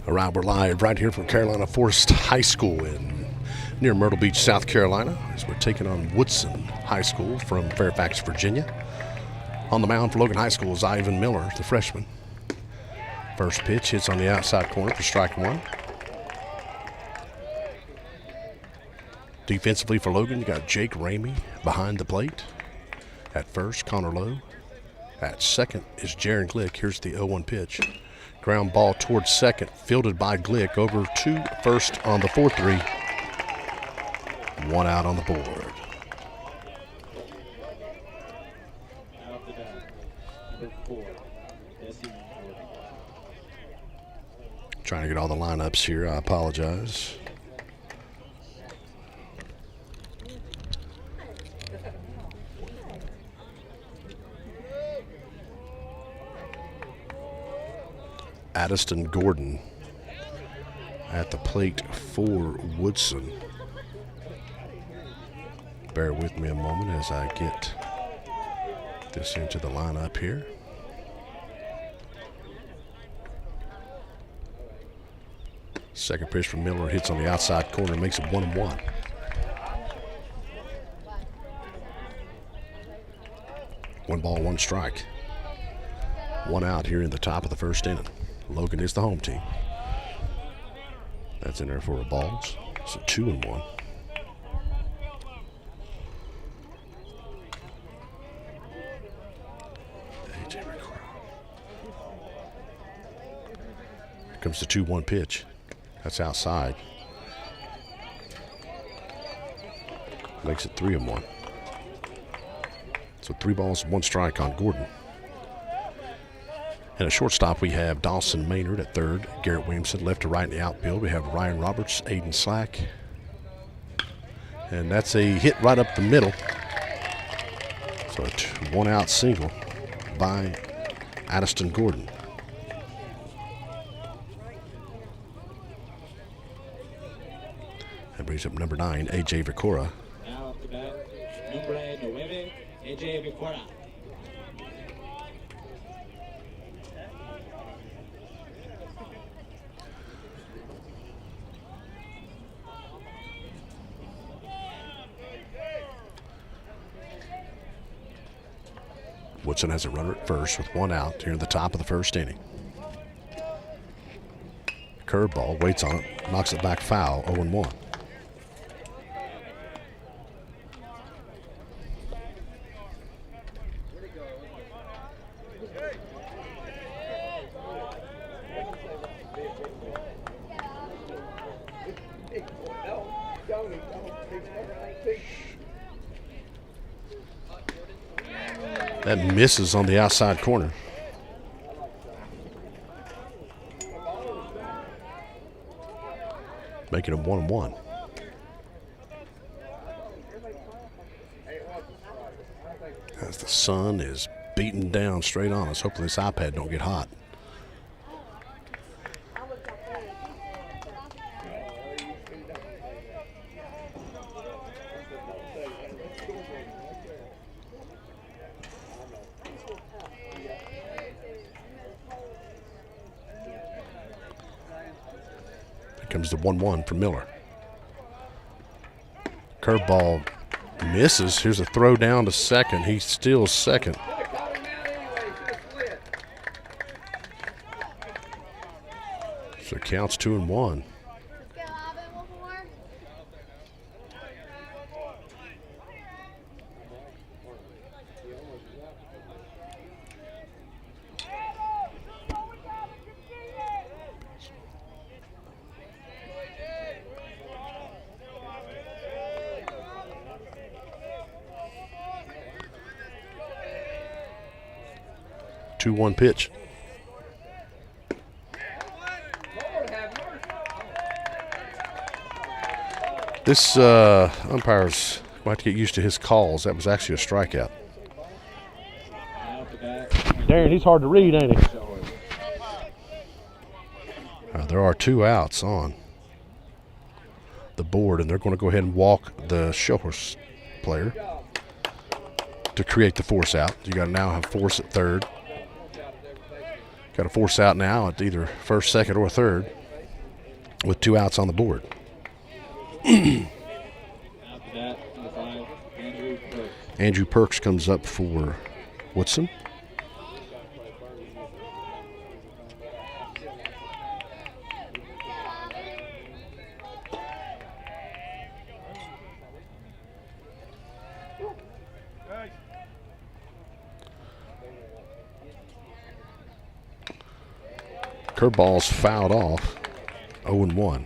All right, we're live right here from Carolina Forest High School near Myrtle Beach, South Carolina, as we're taking on Woodson High School from Fairfax, Virginia. On the mound for Logan High School is Ivan Miller, the freshman. First pitch hits on the outside corner for strike one. Defensively for Logan, you got Jake Ramey behind the plate. At first, Connor Lowe. At second is Jaron Glick. Here's the 0-1 pitch. Ground ball towards second, fielded by Glick. Over to first on the 4-3. One out on the board. Trying to get all the lineups here. I apologize. Addiston Gordon at the plate for Woodson. Bear with me a moment as I get this into the lineup here. Second pitch from Miller hits on the outside corner, makes it 1-1. One ball, one strike. One out here in the top of the first inning. Logan is the home team. That's in there for a ball. So 2-1. Here comes the 2-1 pitch. That's outside. Makes it 3-1. So 3 balls, 1 strike on Gordon. And a shortstop, we have Dawson Maynard at third, Garrett Williamson left to right in the outfield. We have Ryan Roberts, Aiden Slack. And that's a hit right up the middle. So a 1-out single by Addiston Gordon. That brings up number 9, A.J. Vicora. Now up to bat, number 9, A.J. Vicora. Woodson has a runner at first with 1 out here in the top of the first inning. Curveball, waits on it, knocks it back foul, 0-1. That misses on the outside corner. Making it 1-1. As the sun is beating down straight on us. Hopefully this iPad don't get hot. Comes the 1-1 from Miller. Curveball misses. Here's a throw down to second. He steals second. So it counts 2-1. Two-one pitch. This umpire's going to have to get used to his calls. That was actually a strikeout. Darren, he's hard to read, ain't he? There are 2 outs on the board, and they're going to go ahead and walk the showhorse player to create the force out. You got to now have force at third. Got to force out now at either first, second, or third. with 2 outs on the board. After that, number 5, Andrew Burke. Andrew Perks comes up for Woodson. Curveball's fouled off. 0-1.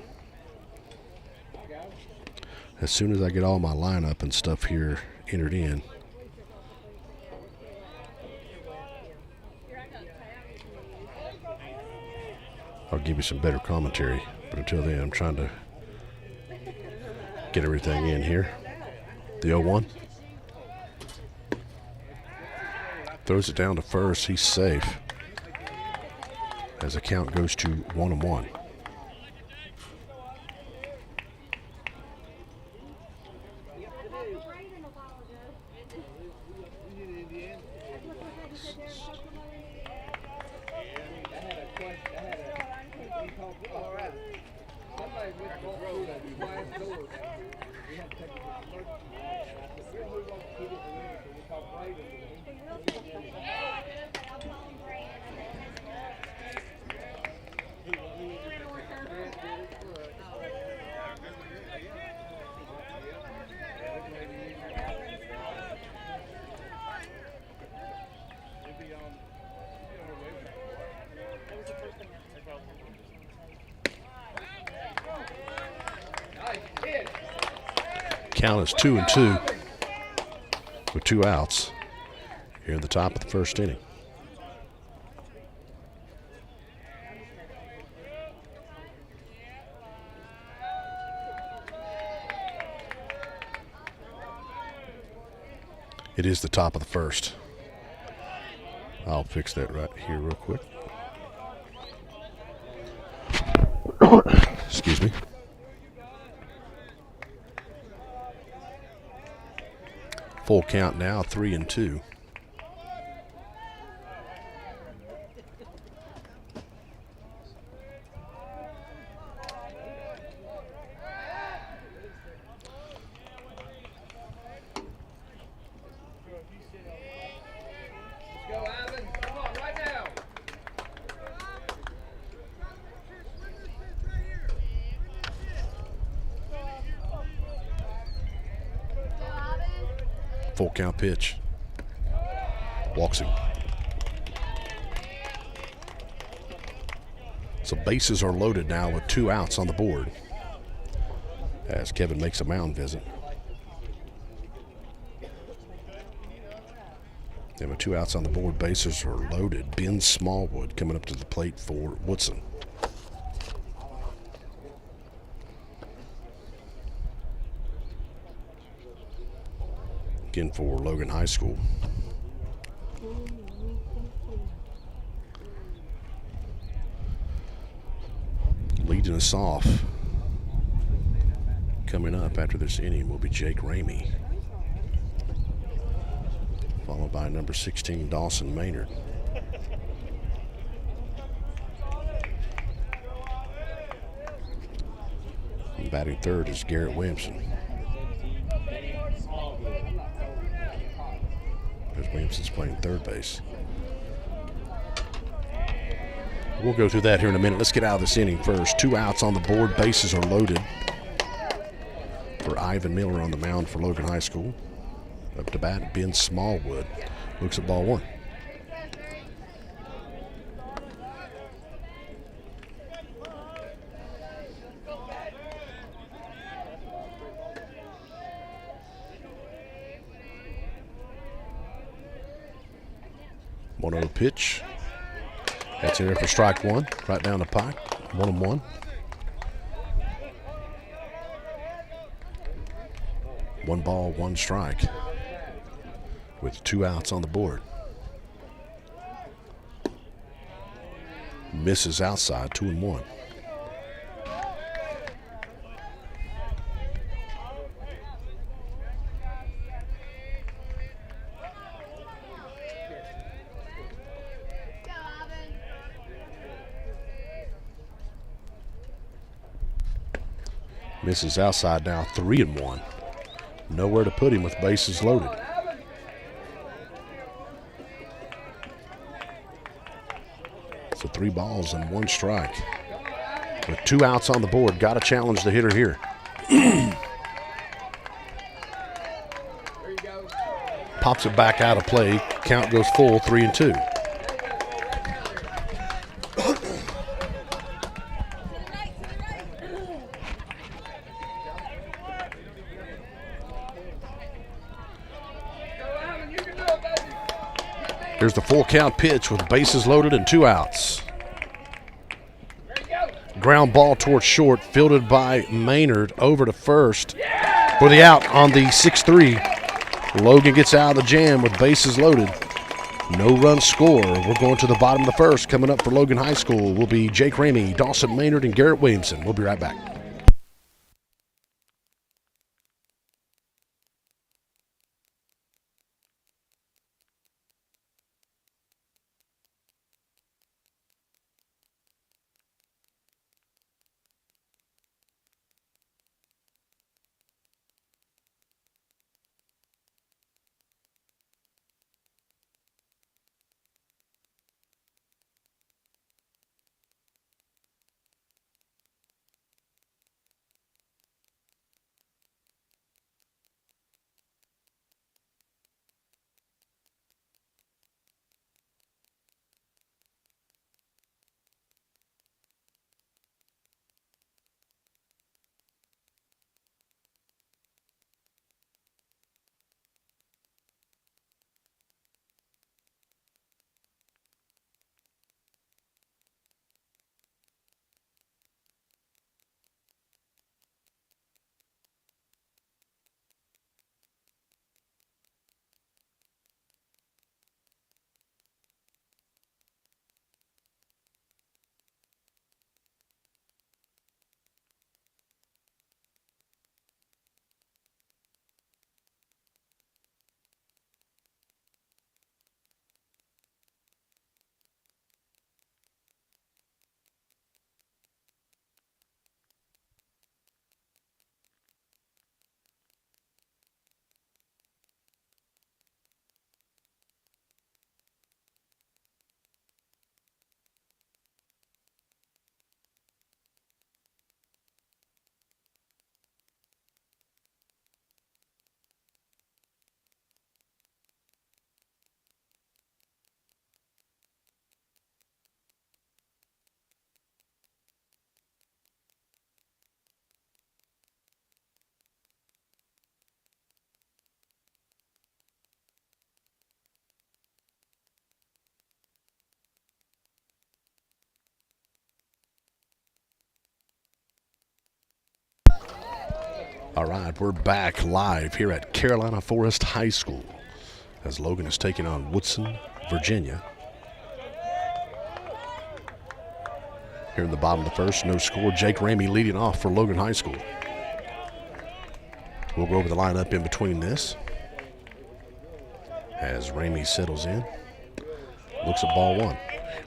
As soon as I get all my lineup and stuff here entered in, I'll give you some better commentary. But until then, I'm trying to get everything in here. The 0-1. Throws it down to first. He's safe as the count goes to 1-1. Count is 2-2 with 2 outs here in the top of the first inning. It is the top of the first. I'll fix that right here real quick. Excuse me. Full count now, 3-2. Full count pitch. Walks him. So bases are loaded now with 2 outs on the board as Kevin makes a mound visit. And with 2 outs on the board, bases are loaded. Ben Smallwood coming up to the plate for Woodson. In for Logan High School. Leading us off coming up after this inning will be Jake Ramey, followed by number 16 Dawson Maynard. And batting third is Garrett Williamson. Williamson's playing third base. We'll go through that here in a minute. Let's get out of this inning first. 2 outs on the board. Bases are loaded for Ivan Miller on the mound for Logan High School. Up to bat, Ben Smallwood. Looks at ball 1. One-0 pitch. That's in there for strike 1. Right down the pike. 1-1. One ball, 1 strike. With 2 outs on the board. Misses outside, 2-1. Misses outside now, 3-1. Nowhere to put him with bases loaded. So 3 balls and 1 strike. With 2 outs on the board, got to challenge the hitter here. Pops it back out of play. Count goes full, 3-2. Here's the full count pitch with bases loaded and 2 outs. Ground ball towards short, fielded by Maynard over to first for the out on the 6-3. Logan gets out of the jam with bases loaded. No run score. We're going to the bottom of the first. Coming up for Logan High School will be Jake Ramey, Dawson Maynard, and Garrett Williamson. We'll be right back. All right, we're back live here at Carolina Forest High School as Logan is taking on Woodson, Virginia. Here in the bottom of the first, no score. Jake Ramey leading off for Logan High School. We'll go over the lineup in between this as Ramey settles in. Looks at ball 1.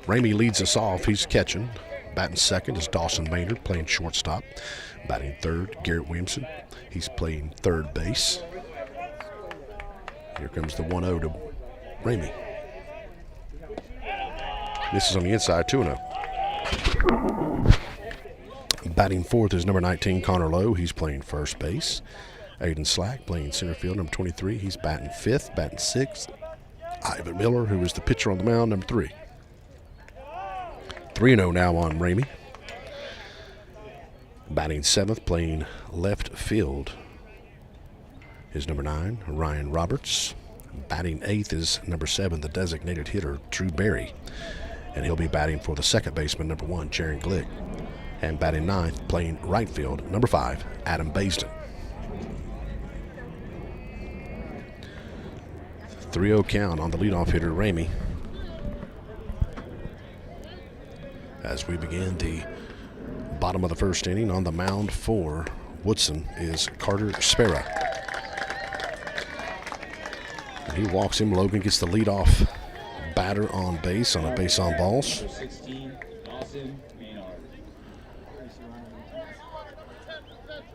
Ramey leads us off. He's catching. Batting second is Dawson Maynard, playing shortstop. Batting third, Garrett Williamson. He's playing third base. Here comes the 1-0 to Ramey. This is on the inside, 2-0. Batting fourth is number 19, Connor Lowe. He's playing first base. Aiden Slack playing center field, number 23. He's batting fifth. Batting sixth, Ivan Miller, who is the pitcher on the mound, number 3. 3-0 now on Ramey. Batting seventh, playing left field, is number 9, Ryan Roberts. Batting eighth is number 7, the designated hitter, Drew Berry. And he'll be batting for the second baseman, number 1, Jaron Glick. And batting ninth, playing right field, number 5, Adam Baisden. 3-0 count on the leadoff hitter, Ramey. As we begin the bottom of the first inning, on the mound for Woodson is Carter Spera. And he walks him. Logan gets the leadoff batter on base on a base on balls. 16, Dawson Maynard.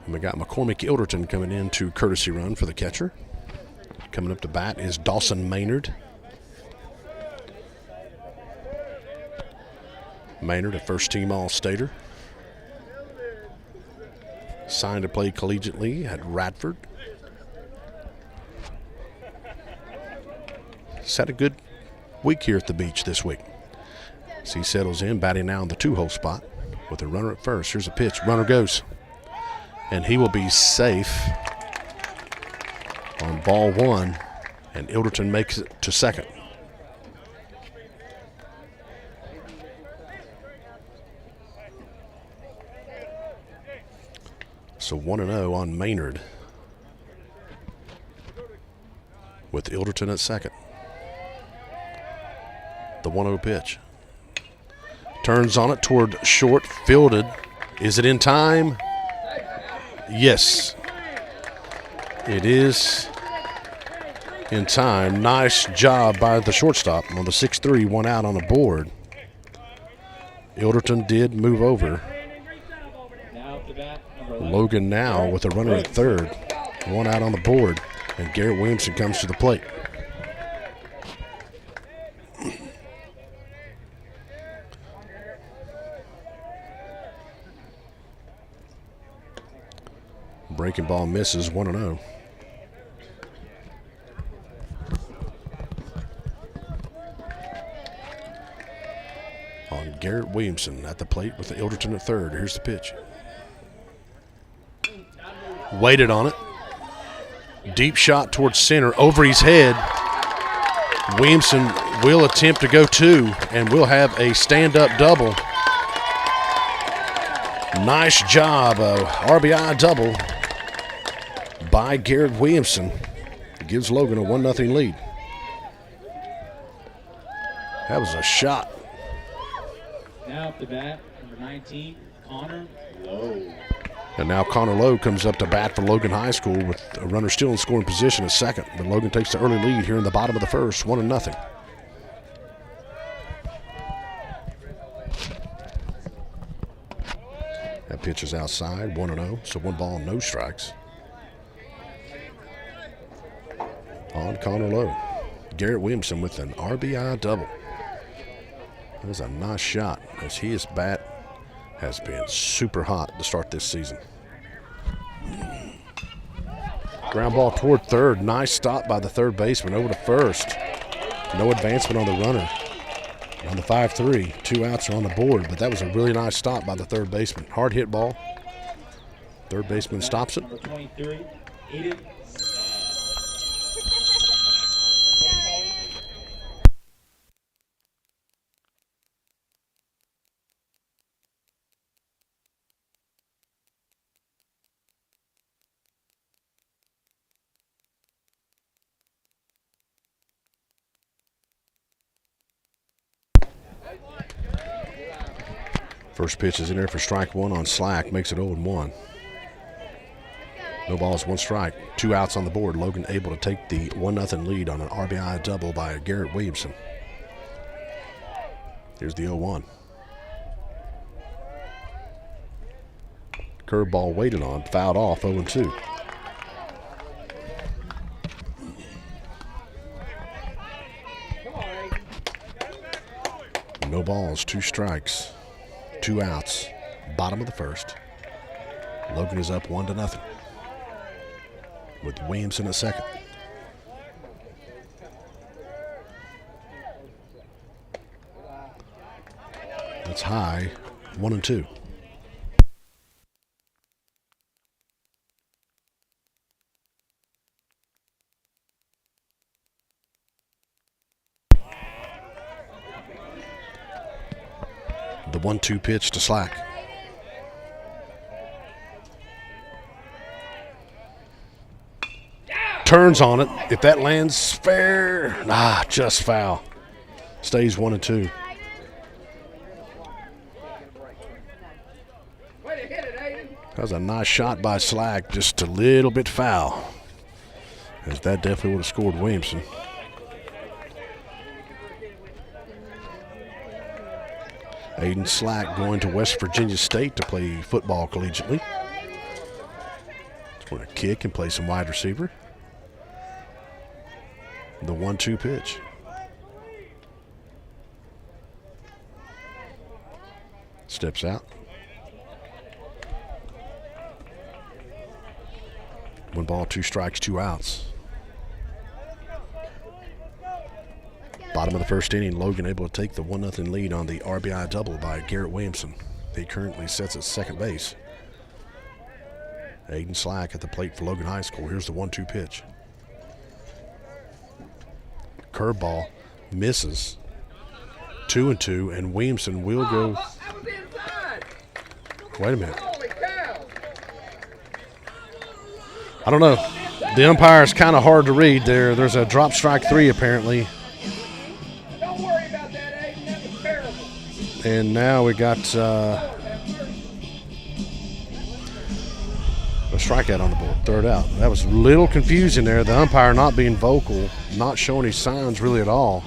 And we got McCormick Ilderton coming in to courtesy run for the catcher. Coming up to bat is Dawson Maynard. Maynard, a first-team All-Stater. Signed to play collegiately at Radford. He's had a good week here at the beach this week. As he settles in, batting now in the 2-hole spot with a runner at first. Here's a pitch. Runner goes. And he will be safe on ball one. And Ilderton makes it to second. So 1-0 on Maynard with Ilderton at second. The 1-0 pitch. Turns on it toward short, fielded. Is it in time? Yes. It is in time. Nice job by the shortstop on the 6-3, 1 out on the board. Ilderton did move over. Logan now with a runner at third. 1 out on the board. And Garrett Williamson comes to the plate. Breaking ball misses, 1-0. On Garrett Williamson at the plate with the Ilderton at third. Here's the pitch. Waited on it. Deep shot towards center, over his head. Williamson will attempt to go two, and we'll have a stand-up double. Nice job, RBI double by Garrett Williamson. Gives Logan a 1-0 lead. That was a shot. Now up to bat, number 19, Connor Lowe. And now Connor Lowe comes up to bat for Logan High School with a runner still in scoring position at second. But Logan takes the early lead here in the bottom of the first, 1-0. That pitch is outside, 1-0, so 1 ball, no strikes. On Connor Lowe. Garrett Williamson with an RBI double. That was a nice shot, as his bat has been super hot to start this season. Ground ball toward third. Nice stop by the third baseman over to first. No advancement on the runner. On the 5-3, 2 outs are on the board, but that was a really nice stop by the third baseman. Hard hit ball. Third baseman stops it. Number 23, Aiden. First pitch is in there for strike one on Slack, makes it 0-1. No balls, 1 strike, 2 outs on the board. Logan able to take the 1-0 lead on an RBI double by Garrett Williamson. Here's the 0-1. Curveball waited on, fouled off, 0-2. No balls, 2 strikes, 2 outs, bottom of the first. Logan is up 1-0 with Williamson at second. That's high, 1-2. The 1-2 pitch to Slack. Turns on it. If that lands fair, just foul. Stays 1-2. That was a nice shot by Slack, just a little bit foul, as that definitely would have scored Williamson. Aiden Slack going to West Virginia State to play football collegiately. We're going to kick and play some wide receiver. The 1-2 pitch. Steps out. 1 ball, 2 strikes, 2 outs. Bottom of the first inning, Logan able to take the 1-0 lead on the RBI double by Garrett Williamson. He currently sits at second base. Aiden Slack at the plate for Logan High School. Here's the 1-2 pitch. Curveball misses. 2-2, and Williamson will go. Wait a minute. I don't know. The umpire is kind of hard to read there. There's a drop strike 3 apparently. Don't worry about that, Aiden. That was terrible. And now we got a strikeout on the board, third out. That was a little confusing there. The umpire not being vocal, not showing his signs really at all.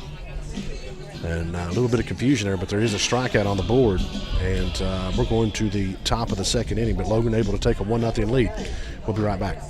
And a little bit of confusion there, but there is a strikeout on the board. And we're going to the top of the second inning, but Logan able to take a 1-0 lead. We'll be right back.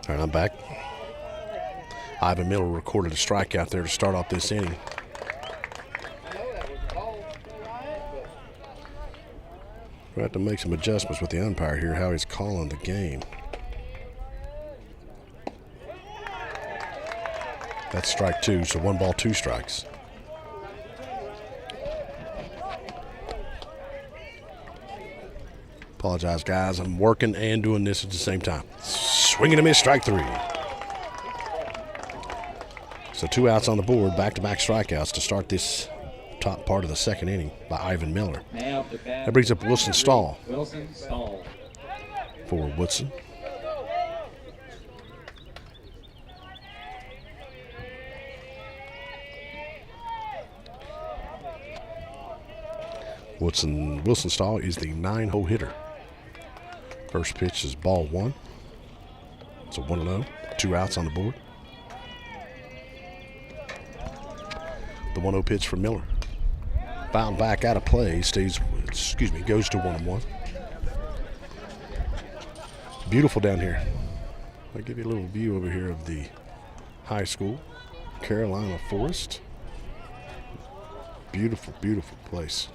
All right, I'm back. Ivan Miller recorded a strikeout there to start off this inning. We'll have to make some adjustments with the umpire here, how he's calling the game. That's strike 2, so 1 ball, 2 strikes. Apologize, guys. I'm working and doing this at the same time. Swinging a miss, strike 3. So 2 outs on the board, back-to-back strikeouts to start this top part of the second inning by Ivan Miller. That brings up Wilson Stahl. Wilson Stahl. For Woodson. Wilson Stahl is the 9-hole hitter. First pitch is ball 1. It's a 1-0. 2 outs on the board. The 1-0 pitch from Miller. Fouled back out of play. Goes to 1-1. Beautiful down here. I'll give you a little view over here of the high school, Carolina Forest. Beautiful, beautiful place.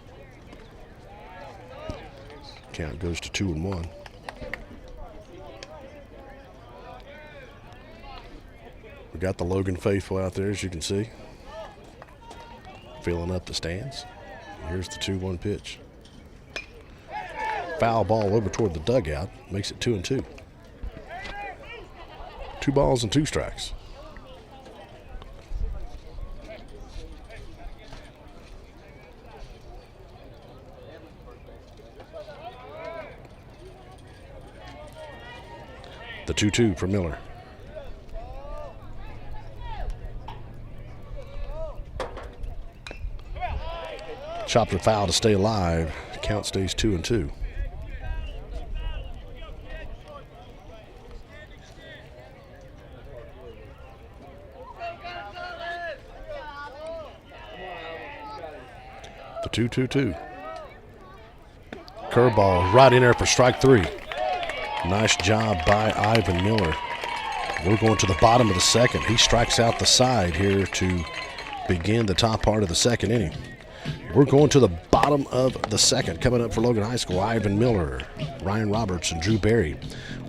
Count goes to 2-1. We got the Logan faithful out there, as you can see, filling up the stands. Here's the 2-1 pitch. Foul ball over toward the dugout, makes it 2-2. 2 balls and 2 strikes. The 2-2 for Miller. Chopped and foul to stay alive. Count stays 2-2. The 2-2-2. Curveball right in there for strike 3. Nice job by Ivan Miller. We're going to the bottom of the second. He strikes out the side here to begin the top part of the second inning. We're going to the bottom of the second. Coming up for Logan High School, Ivan Miller, Ryan Roberts, and Drew Berry.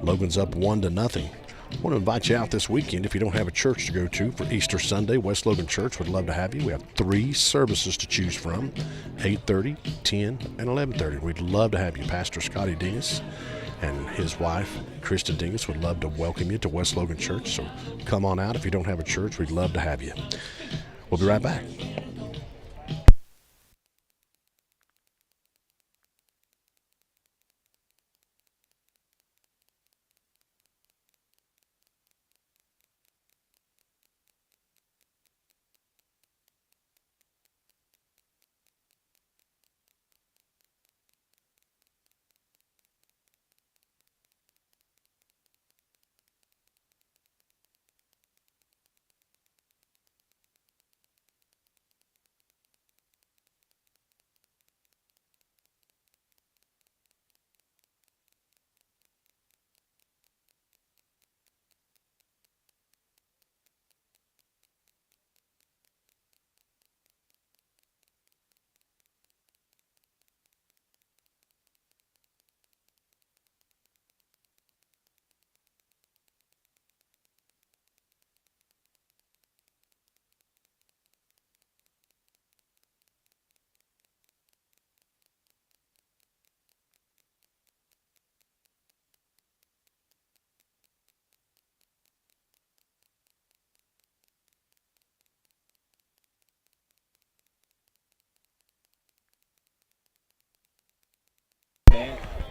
Logan's up 1-0. I want to invite you out this weekend if you don't have a church to go to for Easter Sunday. West Logan Church would love to have you. We have 3 services to choose from, 8:30, 10, and 11:30. We'd love to have you. Pastor Scotty Dingus and his wife, Kristen Dingus, would love to welcome you to West Logan Church. So come on out. If you don't have a church, we'd love to have you. We'll be right back.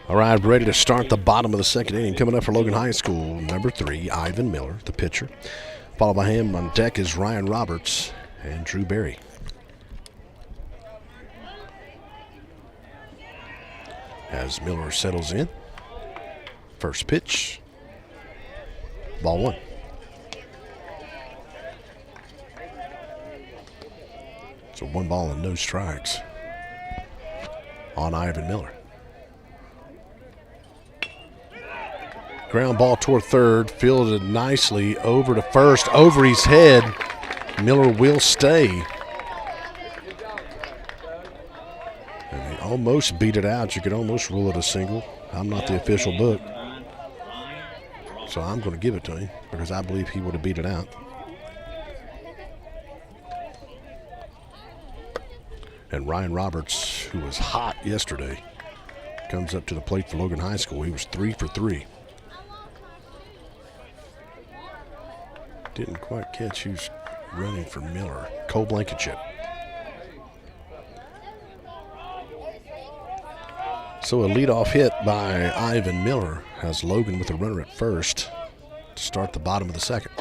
All right, ready to start the bottom of the second inning. Coming up for Logan High School, number 3, Ivan Miller, the pitcher. Followed by him on deck is Ryan Roberts and Drew Berry. As Miller settles in, first pitch, ball 1. So 1 ball and no strikes on Ivan Miller. Ground ball toward third, fielded nicely over to first, over his head. Miller will stay. And he almost beat it out. You could almost rule it a single. I'm not the official book, so I'm going to give it to him because I believe he would have beat it out. And Ryan Roberts, who was hot yesterday, comes up to the plate for Logan High School. He was 3 for 3. Didn't quite catch who's running for Miller. Cole Blankenship. So a leadoff hit by Ivan Miller has Logan with a runner at first to start the bottom of the second.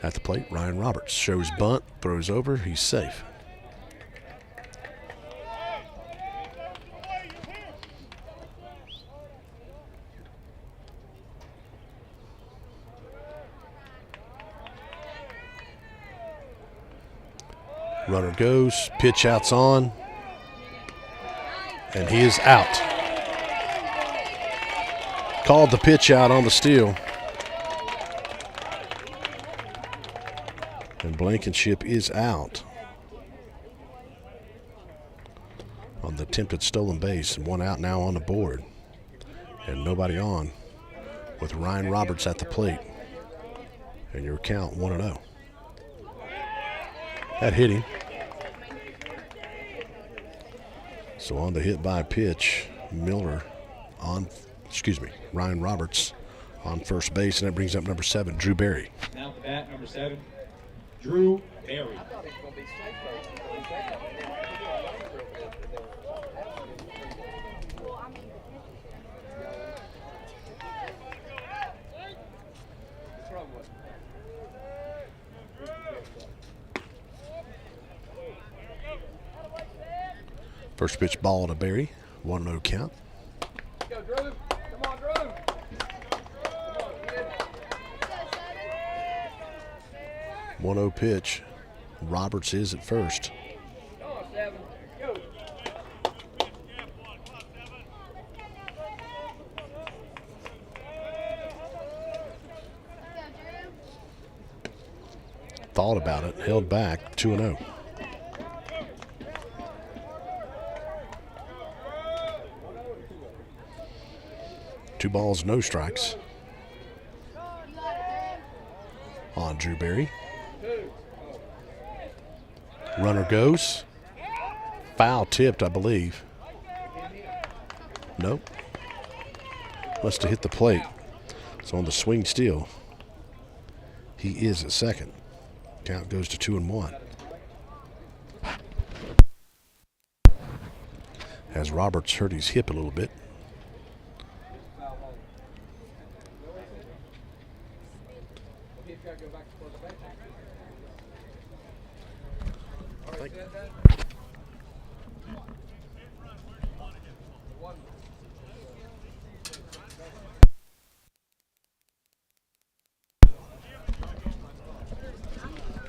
At the plate, Ryan Roberts shows bunt, throws over, he's safe. Runner goes, pitch out's on, and he is out. Called the pitch out on the steal. And Blankenship is out on the attempted stolen base, and one out now on the board. And nobody on with Ryan Roberts at the plate. And your count 1-0. That hit him. So on the hit by pitch, Ryan Roberts on first base, and that brings up number 7, Drew Berry. Now at the bat, number 7, Drew Berry. First pitch ball to Berry, 1-0 count. Go, Drew. Come on, Drew. 1-0 pitch. Roberts is at first. Come on, 7. Go. Thought about it, held back, 2-0. Two balls, no strikes on Drew Berry. Runner goes. Foul tipped, I believe. Nope. Must have hit the plate. So on the swing steal, he is at second. Count goes to 2-1. As Roberts hurt his hip a little bit.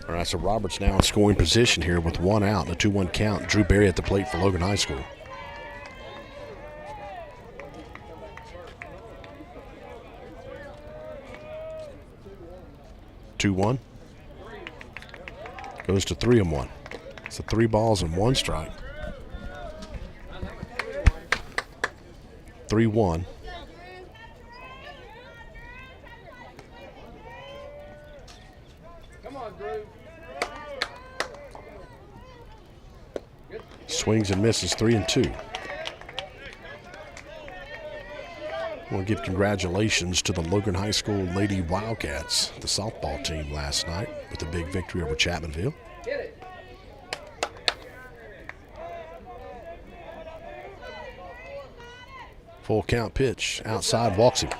All right, so Roberts now in scoring position here with one out and a 2-1 count. Drew Berry at the plate for Logan High School. Two-one. Goes to 3-1. So 3 balls and 1 strike. 3-1. Come on, Drew. Swings and misses, 3-2. I want to give congratulations to the Logan High School Lady Wildcats, the softball team last night with a big victory over Chapmanville. Get it. Full count pitch, outside, walks him.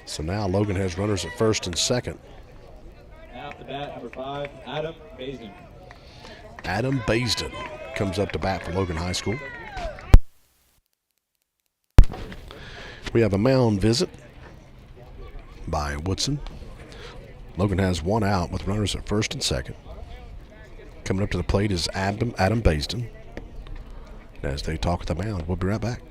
So now Logan has runners at first and second. Now at the bat, number 5, Adam Baisden. Adam Baisden comes up to bat for Logan High School. We have a mound visit by Woodson. Logan has 1 out with runners at first and second. Coming up to the plate is Adam Baisden. As they talk at the mound, we'll be right back.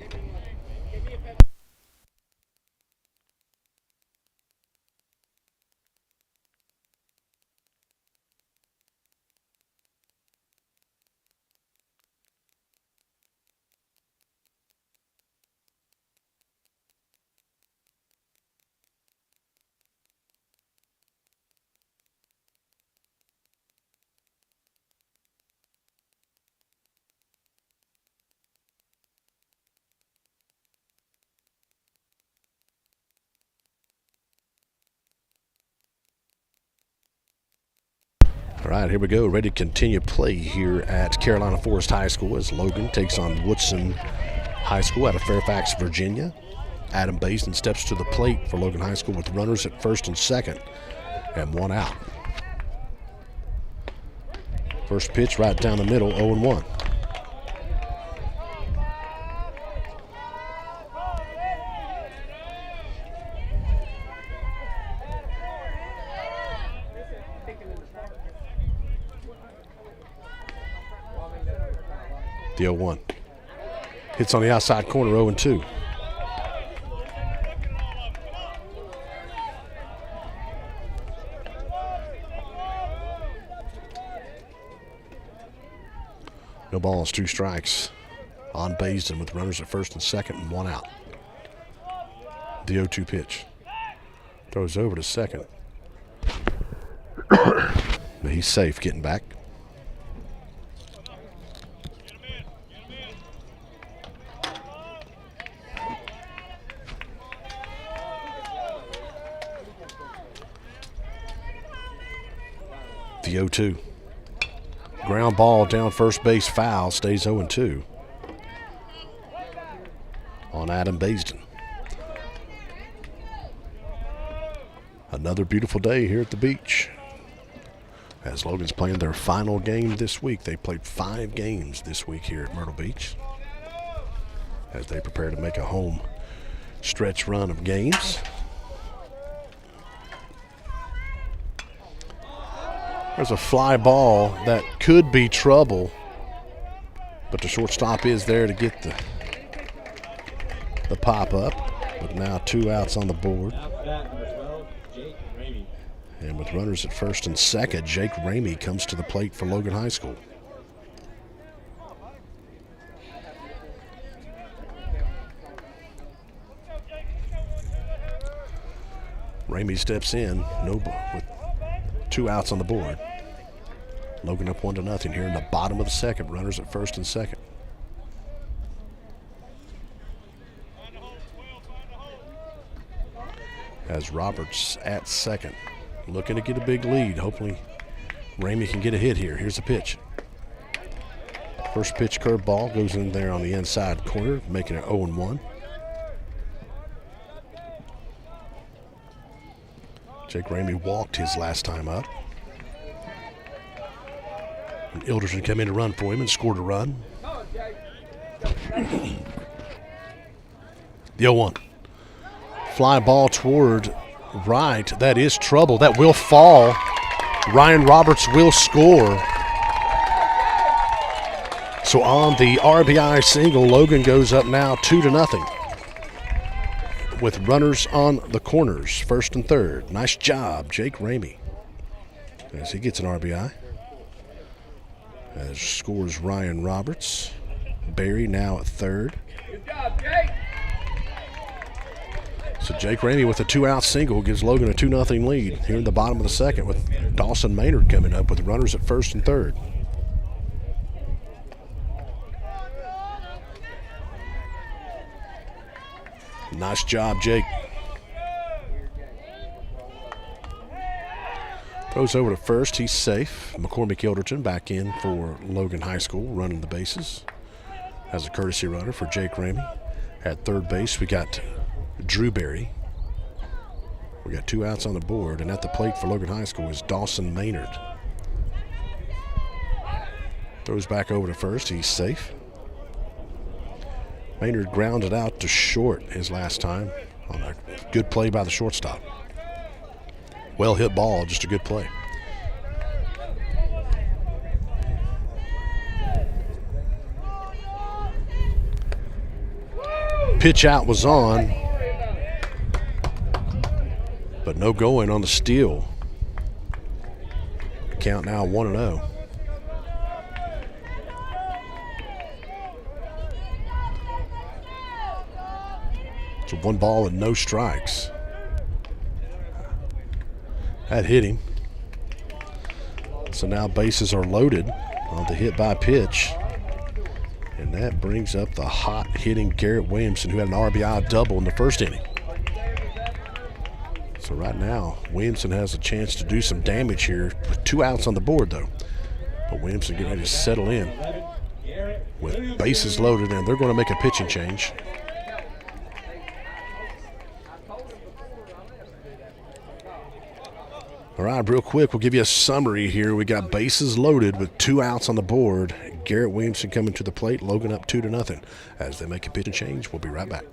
All right, here we go. Ready to continue play here at Carolina Forest High School as Logan takes on Woodson High School out of Fairfax, Virginia. Adam Baisden steps to the plate for Logan High School with runners at first and second and 1 out. First pitch right down the middle, 0-1. The 0-1. Hits on the outside corner, 0-2. No balls, 2 strikes on Baisden with runners at first and second and 1 out. The 0-2 pitch. Throws over to second. But he's safe getting back. The 0-2. Ground ball down first base, foul, stays 0-2 on Adam Baisden. Another beautiful day here at the beach as Logan's playing their final game this week. They played 5 games this week here at Myrtle Beach as they prepare to make a home stretch run of games. There's a fly ball that could be trouble, but the shortstop is there to get the pop up. But now 2 outs on the board. And with runners at first and second, Jake Ramey comes to the plate for Logan High School. Ramey steps in, with 2 outs on the board. Logan up 1-0 here in the bottom of the second. Runners at first and second. As Roberts at second, looking to get a big lead. Hopefully Ramey can get a hit here. Here's the pitch. First pitch curveball goes in there on the inside corner, making it 0-1. Jake Ramey walked his last time up. And Ilderson came in to run for him and scored a run. The 0-1. Fly ball toward right. That is trouble. That will fall. Ryan Roberts will score. So on the RBI single, Logan goes up now 2-0. With runners on the corners, first and third. Nice job, Jake Ramey, as he gets an RBI. As scores Ryan Roberts. Barry now at third. Good job, Jake. So Jake Ramey with a 2-out single gives Logan a 2-0 lead here in the bottom of the second, with Dawson Maynard coming up with runners at first and third. Nice job, Jake. Throws over to first. He's safe. McCormick Ilderton back in for Logan High School, running the bases as a courtesy runner for Jake Ramey. At third base, we got Drew Berry. We got 2 outs on the board, and at the plate for Logan High School is Dawson Maynard. Throws back over to first. He's safe. Maynard grounded out to short his last time on a good play by the shortstop. Well hit ball, just a good play. Pitch out was on, but no going on the steal. Count now 1-0. So 1 ball and no strikes. That hit him. So now bases are loaded on the hit by pitch. And that brings up the hot hitting Garrett Williamson, who had an RBI double in the first inning. So right now, Williamson has a chance to do some damage here with 2 outs on the board, though. But Williamson getting ready to settle in with bases loaded, and they're going to make a pitching change. All right, real quick, we'll give you a summary here. We got bases loaded with 2 outs on the board. Garrett Williamson coming to the plate, Logan up 2-0. As they make a pitching change, we'll be right back.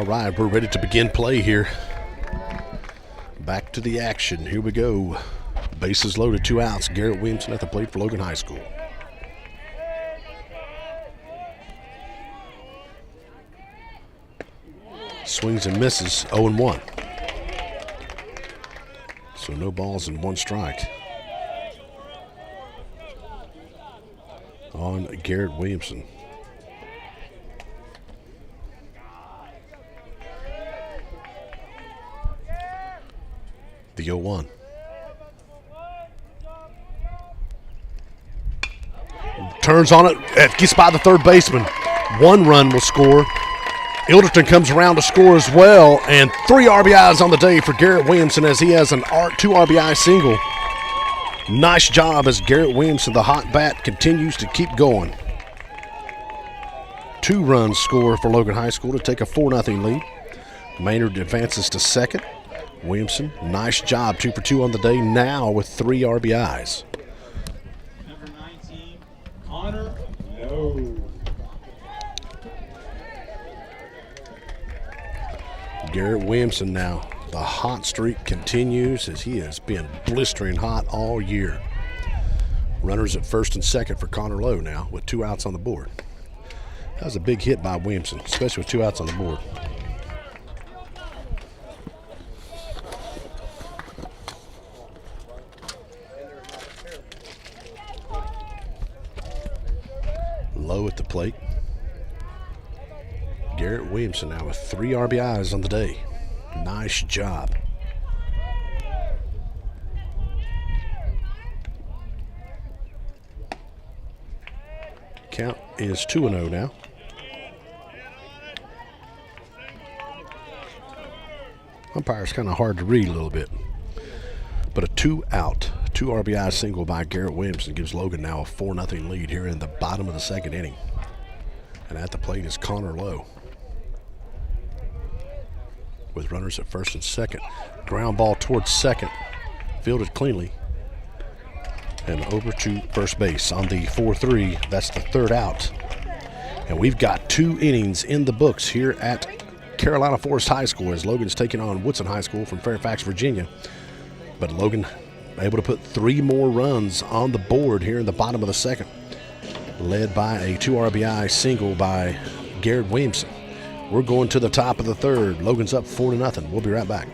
All right, we're ready to begin play here. Back to the action. Here we go. Bases loaded, 2 outs. Garrett Williamson at the plate for Logan High School. Swings and misses, 0-1. So no balls and 1 strike on Garrett Williamson. The 0-1. Turns on it, gets by the third baseman. 1 run will score. Ilderton comes around to score as well, and 3 RBIs on the day for Garrett Williamson as he has an 2 RBI single. Nice job as Garrett Williamson, the hot bat, continues to keep going. 2 runs score for Logan High School to take a 4-0 lead. Maynard advances to second. Williamson, nice job, 2 for 2 on the day now with 3 RBIs. Number 19, Connor Lowe. Garrett Williamson now. The hot streak continues as he has been blistering hot all year. Runners at first and second for Connor Lowe now with 2 outs on the board. That was a big hit by Williamson, especially with 2 outs on the board. Lowe at the plate. Garrett Williamson now with 3 RBIs on the day. Nice job. Count is 2-0 now. Umpire's kind of hard to read a little bit. But a 2-out, 2 RBI single by Garrett Williamson gives Logan now a 4-0 lead here in the bottom of the 2nd inning. And at the plate is Connor Lowe. With runners at first and second. Ground ball towards second. Fielded cleanly. And over to first base on the 4-3. That's the 3rd out. And we've got 2 innings in the books here at Carolina Forest High School as Logan's taking on Woodson High School from Fairfax, Virginia. But Logan able to put 3 more runs on the board here in the bottom of the 2nd. Led by a 2 RBI single by Garrett Williamson. We're going to the top of the 3rd. Logan's up 4-0. We'll be right back.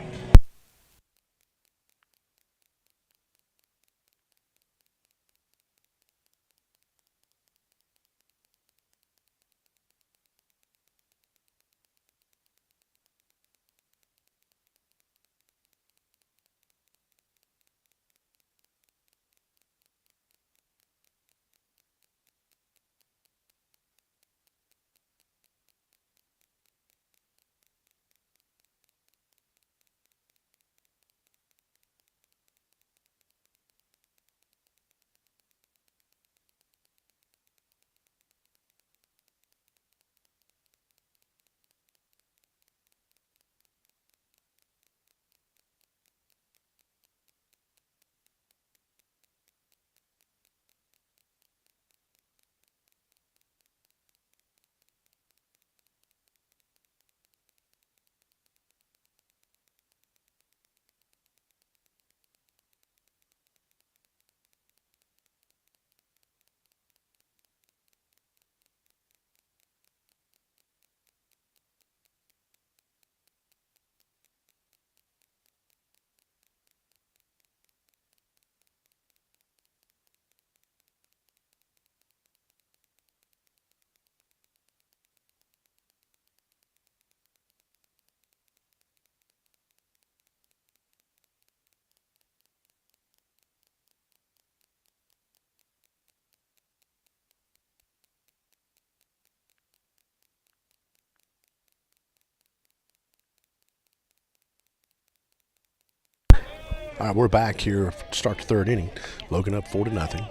All right, we're back here to start the 3rd inning. Logan up 4-0.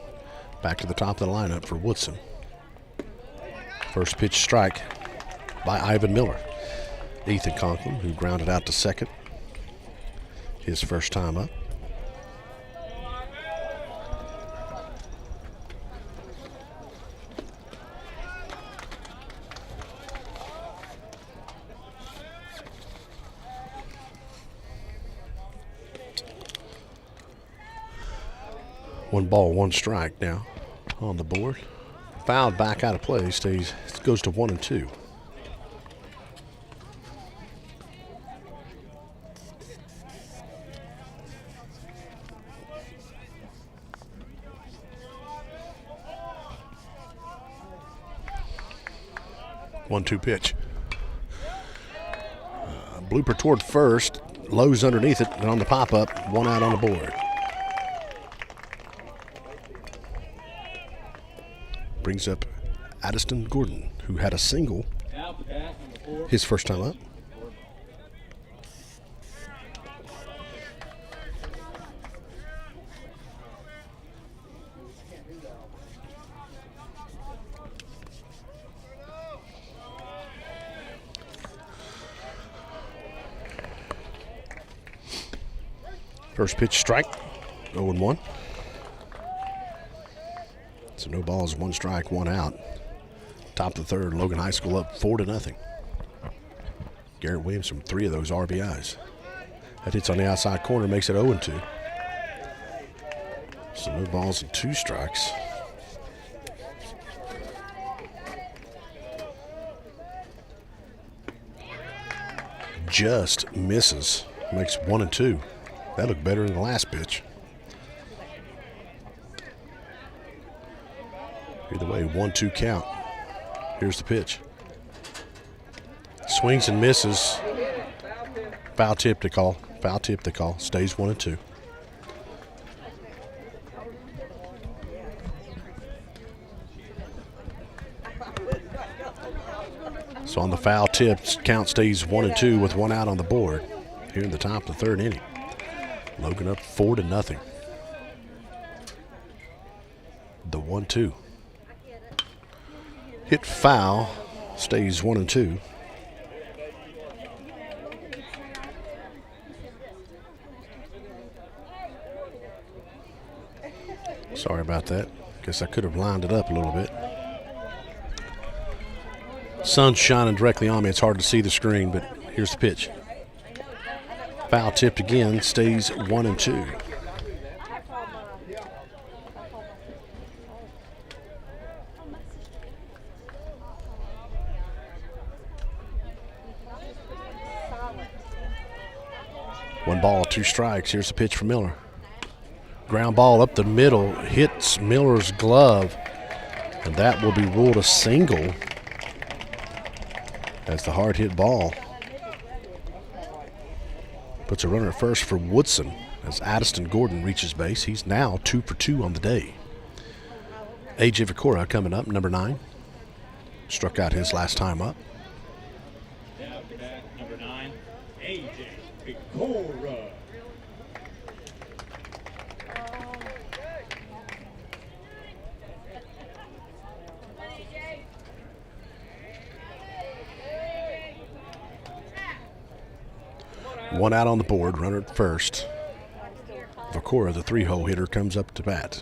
Back to the top of the lineup for Woodson. First pitch strike by Ivan Miller. Ethan Conklin, who grounded out to second. His first time up. 1 ball, 1 strike now on the board. Fouled back out of play, goes to 1 and 2. One-two pitch. Blooper toward first. Lowe's underneath it and on the pop-up. 1 out on the board. Brings up Addiston Gordon, who had a single his first time up. First pitch strike, 0-1. So no balls, 1 strike, 1 out. Top of the third, Logan High School up 4-0. Garrett Williams from 3 of those RBIs. That hits on the outside corner, makes it 0-2. So no balls and 2 strikes. Just misses, makes 1-2. That looked better than the last pitch. Either way, 1-2 count. Here's the pitch. Swings and misses. Foul tip to call. Foul tip to call. Stays 1-2. So on the foul tip, count stays 1-2 with 1 out on the board here in the top of the 3rd inning. Logan up 4-0. The 1-2. Hit foul, stays 1-2. Sorry about that. Guess I could have lined it up a little bit. Sun's shining directly on me. It's hard to see the screen, but here's the pitch. Foul tipped again, stays 1-2. One ball, 2 strikes. Here's the pitch for Miller. Ground ball up the middle, hits Miller's glove, and that will be ruled a single as the hard hit ball puts a runner at first for Woodson as Addiston Gordon reaches base. He's now 2 for 2 on the day. A.J. Vicora coming up, number 9. Struck out his last time up. Number 9, A.J. Vicora. One out on the board, runner at first. Vicora, the 3-hole hitter, comes up to bat.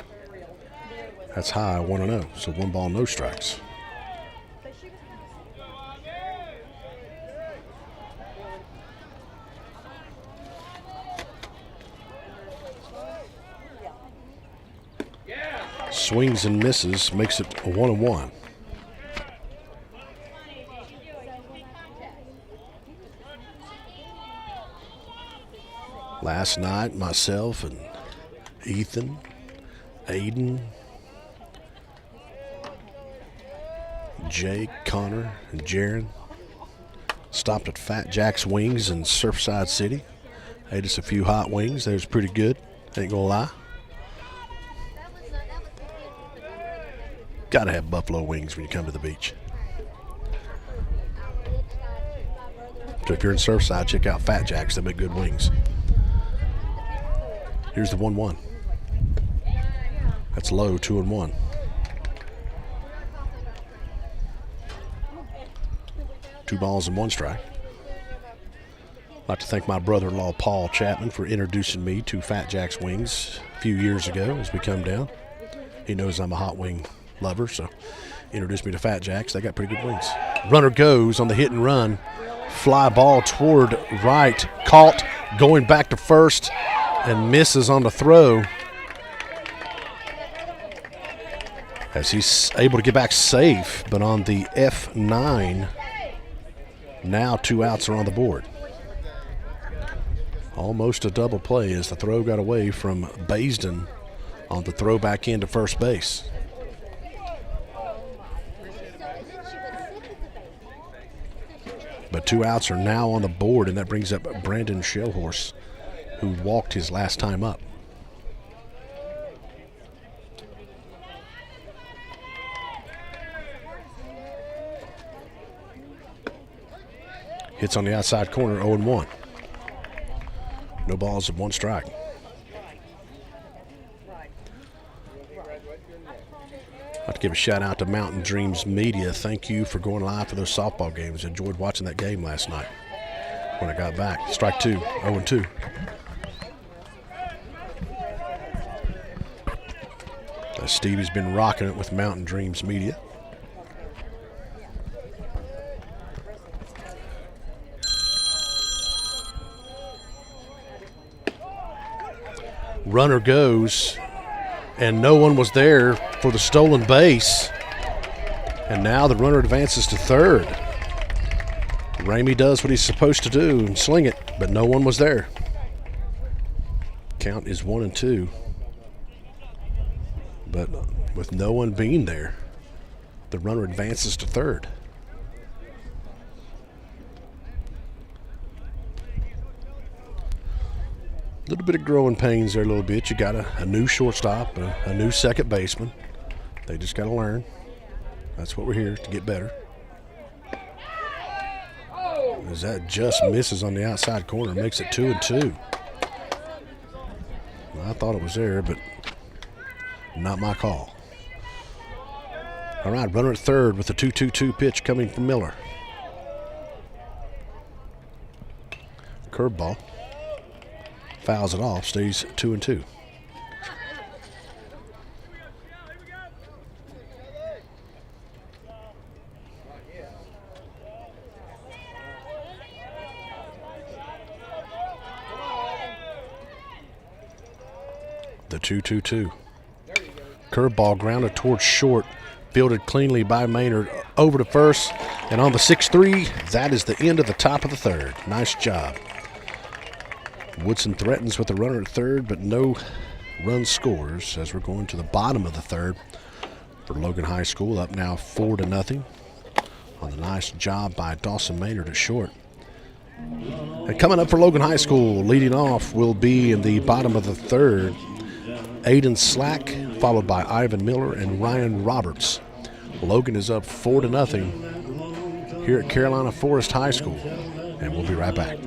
That's high, 1-0, so 1 ball, no strikes. Swings and misses, makes it a 1-1. Last night, myself and Ethan, Aiden, Jake, Connor, and Jaron stopped at Fat Jack's Wings in Surfside City. Ate us a few hot wings. They was pretty good, ain't gonna lie. Gotta have buffalo wings when you come to the beach. So if you're in Surfside, check out Fat Jack's. They make good wings. Here's the 1-1. That's low, 2-1. Two balls and 1 strike. I'd like to thank my brother-in-law, Paul Chapman, for introducing me to Fat Jack's Wings a few years ago as we come down. He knows I'm a hot wing lover, so introduced me to Fat Jack's. They got pretty good wings. Runner goes on the hit and run. Fly ball toward right. Caught, going back to first, and misses on the throw. as he's able to get back safe, but on the F9, now 2 outs are on the board. Almost a double play as the throw got away from Baisden on the throw back into first base. But 2 outs are now on the board, and that brings up Brandon Shellhorse, who walked his last time up. Hits on the outside corner, 0-1. No balls and 1 strike. I'd like to give a shout out to Mountain Dreams Media. Thank you for going live for those softball games. Enjoyed watching that game last night when I got back. Strike 2, 0-2. Stevie's been rocking it with Mountain Dreams Media. Runner goes, and no one was there for the stolen base. And now the runner advances to third. Ramey does what he's supposed to do and sling it, but no one was there. Count is 1-2. But with no one being there, the runner advances to third. A little bit of growing pains there a little bit. You got a new shortstop, a new second baseman. They just got to learn. That's what we're here to get better. As that just misses on the outside corner, makes it 2-2. Well, I thought it was there, but not my call. All right, runner at third with the 2-2-2 pitch coming from Miller. Curveball. Fouls it off, stays 2-2. The 2-2-2. Curveball grounded towards short, fielded cleanly by Maynard over to first, and on the 6-3, that is the end of the top of the third. Nice job. Woodson threatens with the runner at third, but no run scores as we're going to the bottom of the third for Logan High School, up now 4-0 on the nice job by Dawson Maynard at short. And coming up for Logan High School, leading off will be in the bottom of the third, Aiden Slack, followed by Ivan Miller and Ryan Roberts. Logan is up 4-0 here at Carolina Forest High School, and we'll be right back.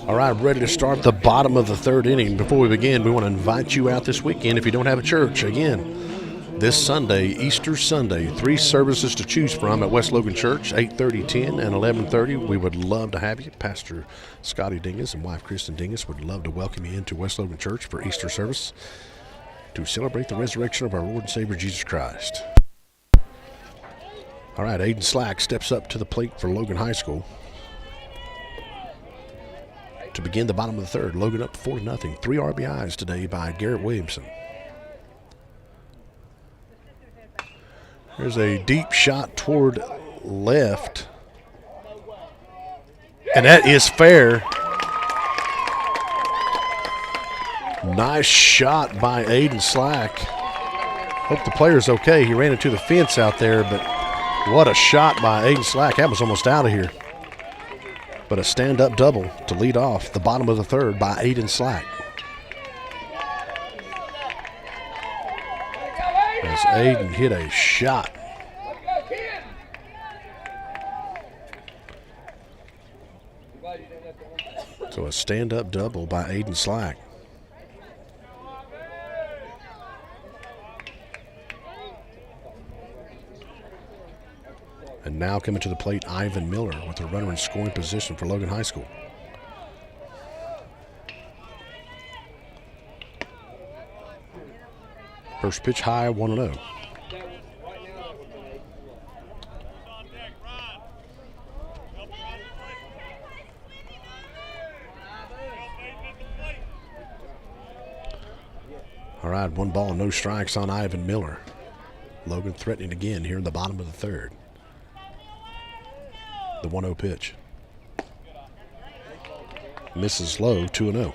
All right, ready to start the bottom of the third inning. Before we begin, we want to invite you out this weekend if you don't have a church. Again, this Sunday, Easter Sunday, 3 services to choose from at West Logan Church, 8:30, 10, and 11:30. We would love to have you. Pastor Scotty Dingus and wife Kristen Dingus would love to welcome you into West Logan Church for Easter service to celebrate the resurrection of our Lord and Savior Jesus Christ. All right, Aiden Slack steps up to the plate for Logan High School. to begin the bottom of the third. Logan up 4-0. 3 RBIs today by Garrett Williamson. There's a deep shot toward left. And that is fair. Nice shot by Aiden Slack. Hope the player's okay. He ran into the fence out there, but what a shot by Aiden Slack. That was almost out of here. But a stand-up double to lead off the bottom of the third by Aiden Slack. As Aiden hit a shot. So a stand-up double by Aiden Slack. And now coming to the plate, Ivan Miller with a runner in scoring position for Logan High School. First pitch high, 1-0. All right, 1 ball, no strikes on Ivan Miller. Logan threatening again here in the bottom of the third. The 1-0 pitch. Misses low, 2-0.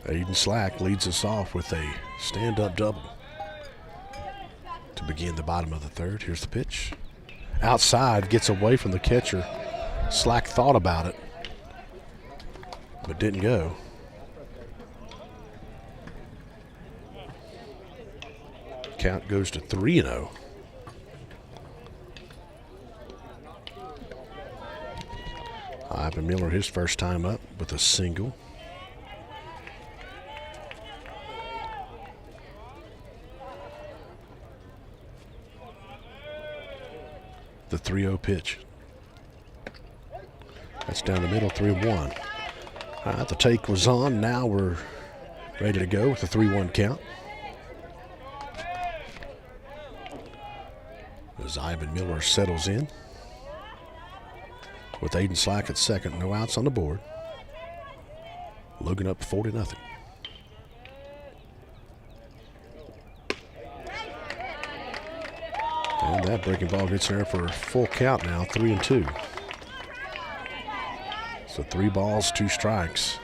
Aiden Slack leads us off with a stand-up double to begin the bottom of the third. Here's the pitch. Outside, gets away from the catcher. Slack thought about it, but didn't go. Count goes to 3-0. Ivan Miller, his first time up with a single. The 3-0 pitch. That's down the middle, 3-1. All right, the take was on. Now we're ready to go with the 3-1 count. As Ivan Miller settles in with Aiden Slack at second. No outs on the board. Logan up 4-0. And that breaking ball gets there for a full count now, 3-2. So 3 balls, 2 strikes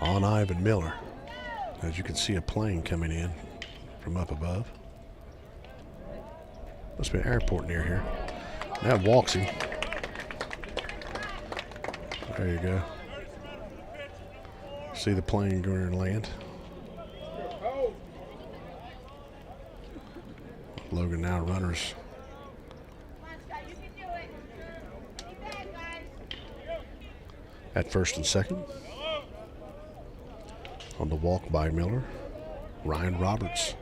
on Ivan Miller. As you can see, a plane coming in from up above. Must be an airport near here. That walks him. There you go. See the plane going and land. Logan now runners at first and second. On the walk by Miller, Ryan Roberts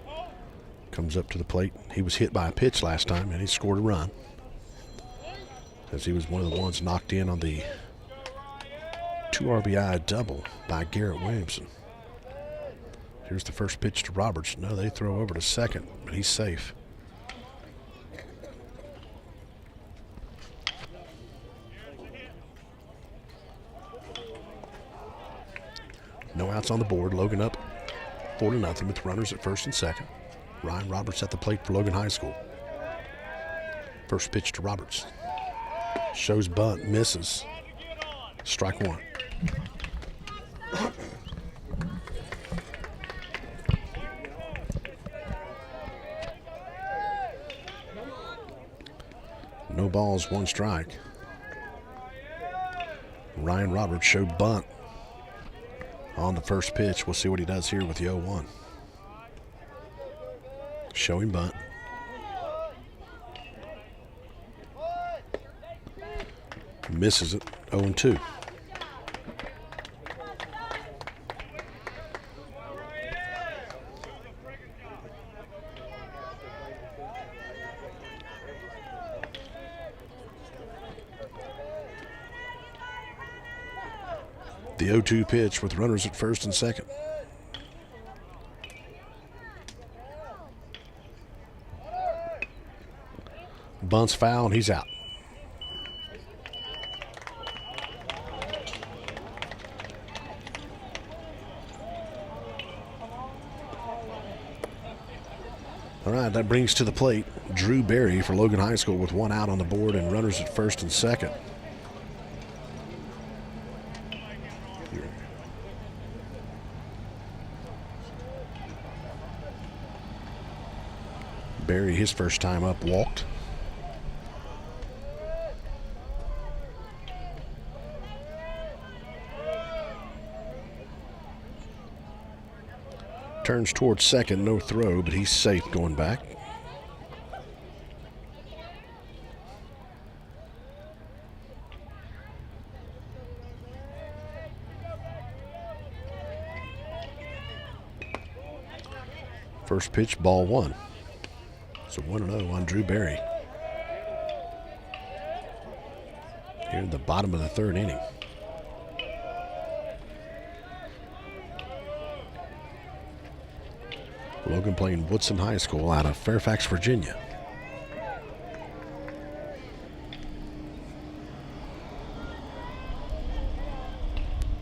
comes up to the plate. He was hit by a pitch last time, and he scored a run, as he was one of the ones knocked in on the 2 RBI double by Garrett Williamson. Here's the first pitch to Roberts. No, they throw over to second, but he's safe. No outs on the board. Logan up 4-0 with runners at first and second. Ryan Roberts at the plate for Logan High School. First pitch to Roberts. Shows bunt, misses. Strike 1. No balls, 1 strike. Ryan Roberts showed bunt on the first pitch. We'll see what he does here with the 0-1. Showing bunt. Misses it, 0-2. The 0-2 pitch with runners at first and second. Bunts foul, and he's out. All right, that brings to the plate Drew Berry for Logan High School with 1 out on the board and runners at first and second. Berry, his first time up, walked. Turns towards second, no throw, but he's safe going back. First pitch, ball 1. So 1-0 on Drew Berry. Here in the bottom of the third inning. Logan playing Woodson High School out of Fairfax, Virginia.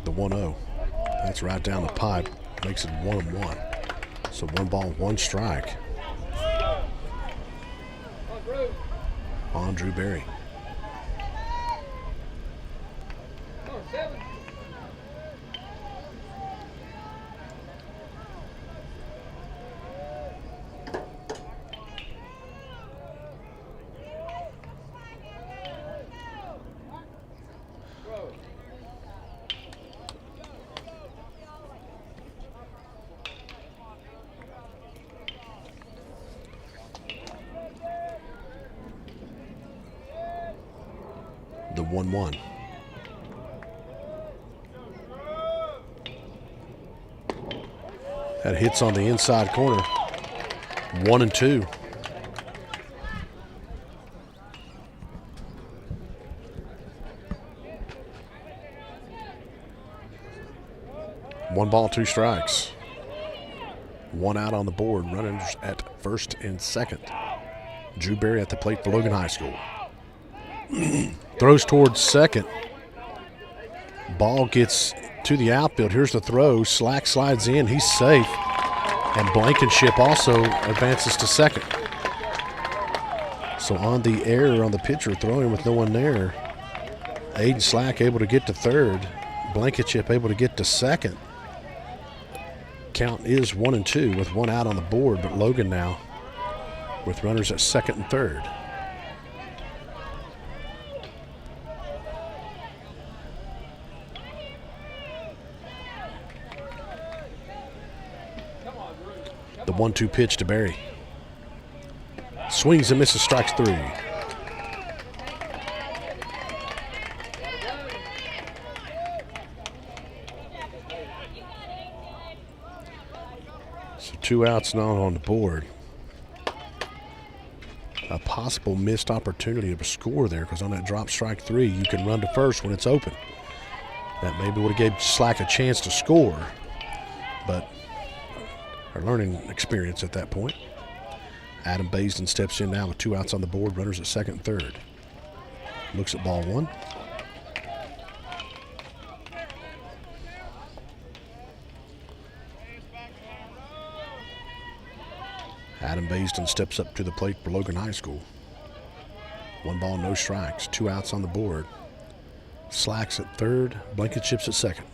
The 1-0. That's right down the pipe. Makes it 1-1. So 1 ball, 1 strike on Drew Berry. The 1-1. That hits on the inside corner. 1-2. One ball, 2 strikes. 1 out on the board. Runners at first and second. Drew Berry at the plate for Logan High School. Throws towards second. Ball gets to the outfield. Here's the throw. Slack slides in. He's safe. And Blankenship also advances to second. So on the error on the pitcher throwing with no one there, Aiden Slack able to get to third. Blankenship able to get to second. Count is 1-2 with 1 out on the board, but Logan now with runners at second and third. The 1-2 pitch to Berry. Swings and misses, strikes 3. So 2 outs now on the board. A possible missed opportunity of a score there, because on that drop strike 3, you can run to first when it's open. That maybe would have gave Slack a chance to score, but our learning experience at that point. Adam Baisden steps in now with 2 outs on the board, runners at second and third. Looks at ball 1. Adam Baisden steps up to the plate for Logan High School. 1 ball, no strikes, 2 outs on the board. Slacks at third, Blankenship's at second.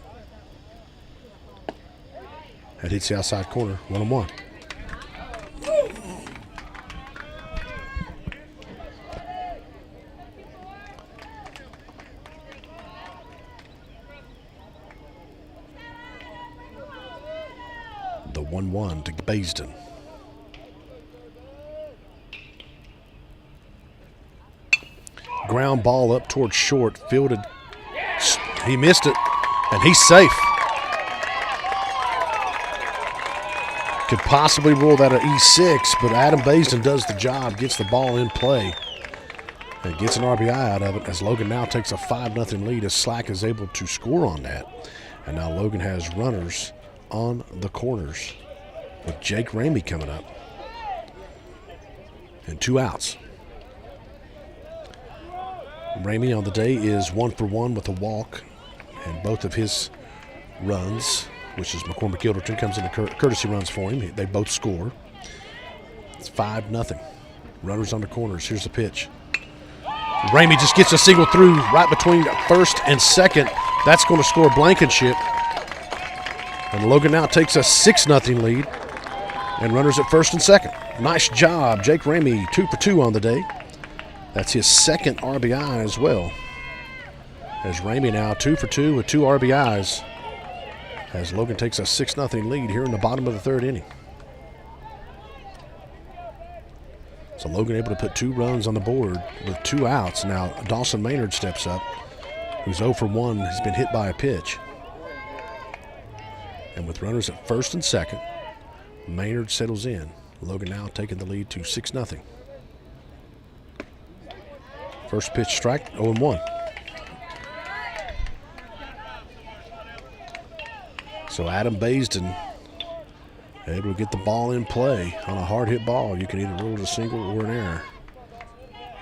That hits the outside corner, 1-1. The 1-1 to Baisden. Ground ball up towards short, fielded. He missed it, and he's safe. Could possibly rule that an E6, but Adam Baisden does the job, gets the ball in play, and gets an RBI out of it as Logan now takes a 5-0 lead as Slack is able to score on that. And now Logan has runners on the corners with Jake Ramey coming up. And 2 outs. Ramey on the day is 1 for 1 with a walk. And both of his runs, which is McCormick Gilderton, comes into courtesy runs for him. They both score. It's 5-0. Runners on the corners. Here's the pitch. Ramey just gets a single through right between first and second. That's going to score Blankenship. And Logan now takes a 6-0 lead. And runners at first and second. Nice job. Jake Ramey, 2 for 2 on the day. That's his second RBI as well. As Ramey now 2 for 2 with 2 RBIs. As Logan takes a 6-0 lead here in the bottom of the 3rd inning. So Logan able to put 2 runs on the board with 2 outs. Now Dawson Maynard steps up, who's 0 for 1, has been hit by a pitch. And with runners at first and second, Maynard settles in. Logan now taking the lead to 6-0. First pitch strike, 0-1. So Adam Baisden able to get the ball in play on a hard hit ball. You can either rule it a single or an error.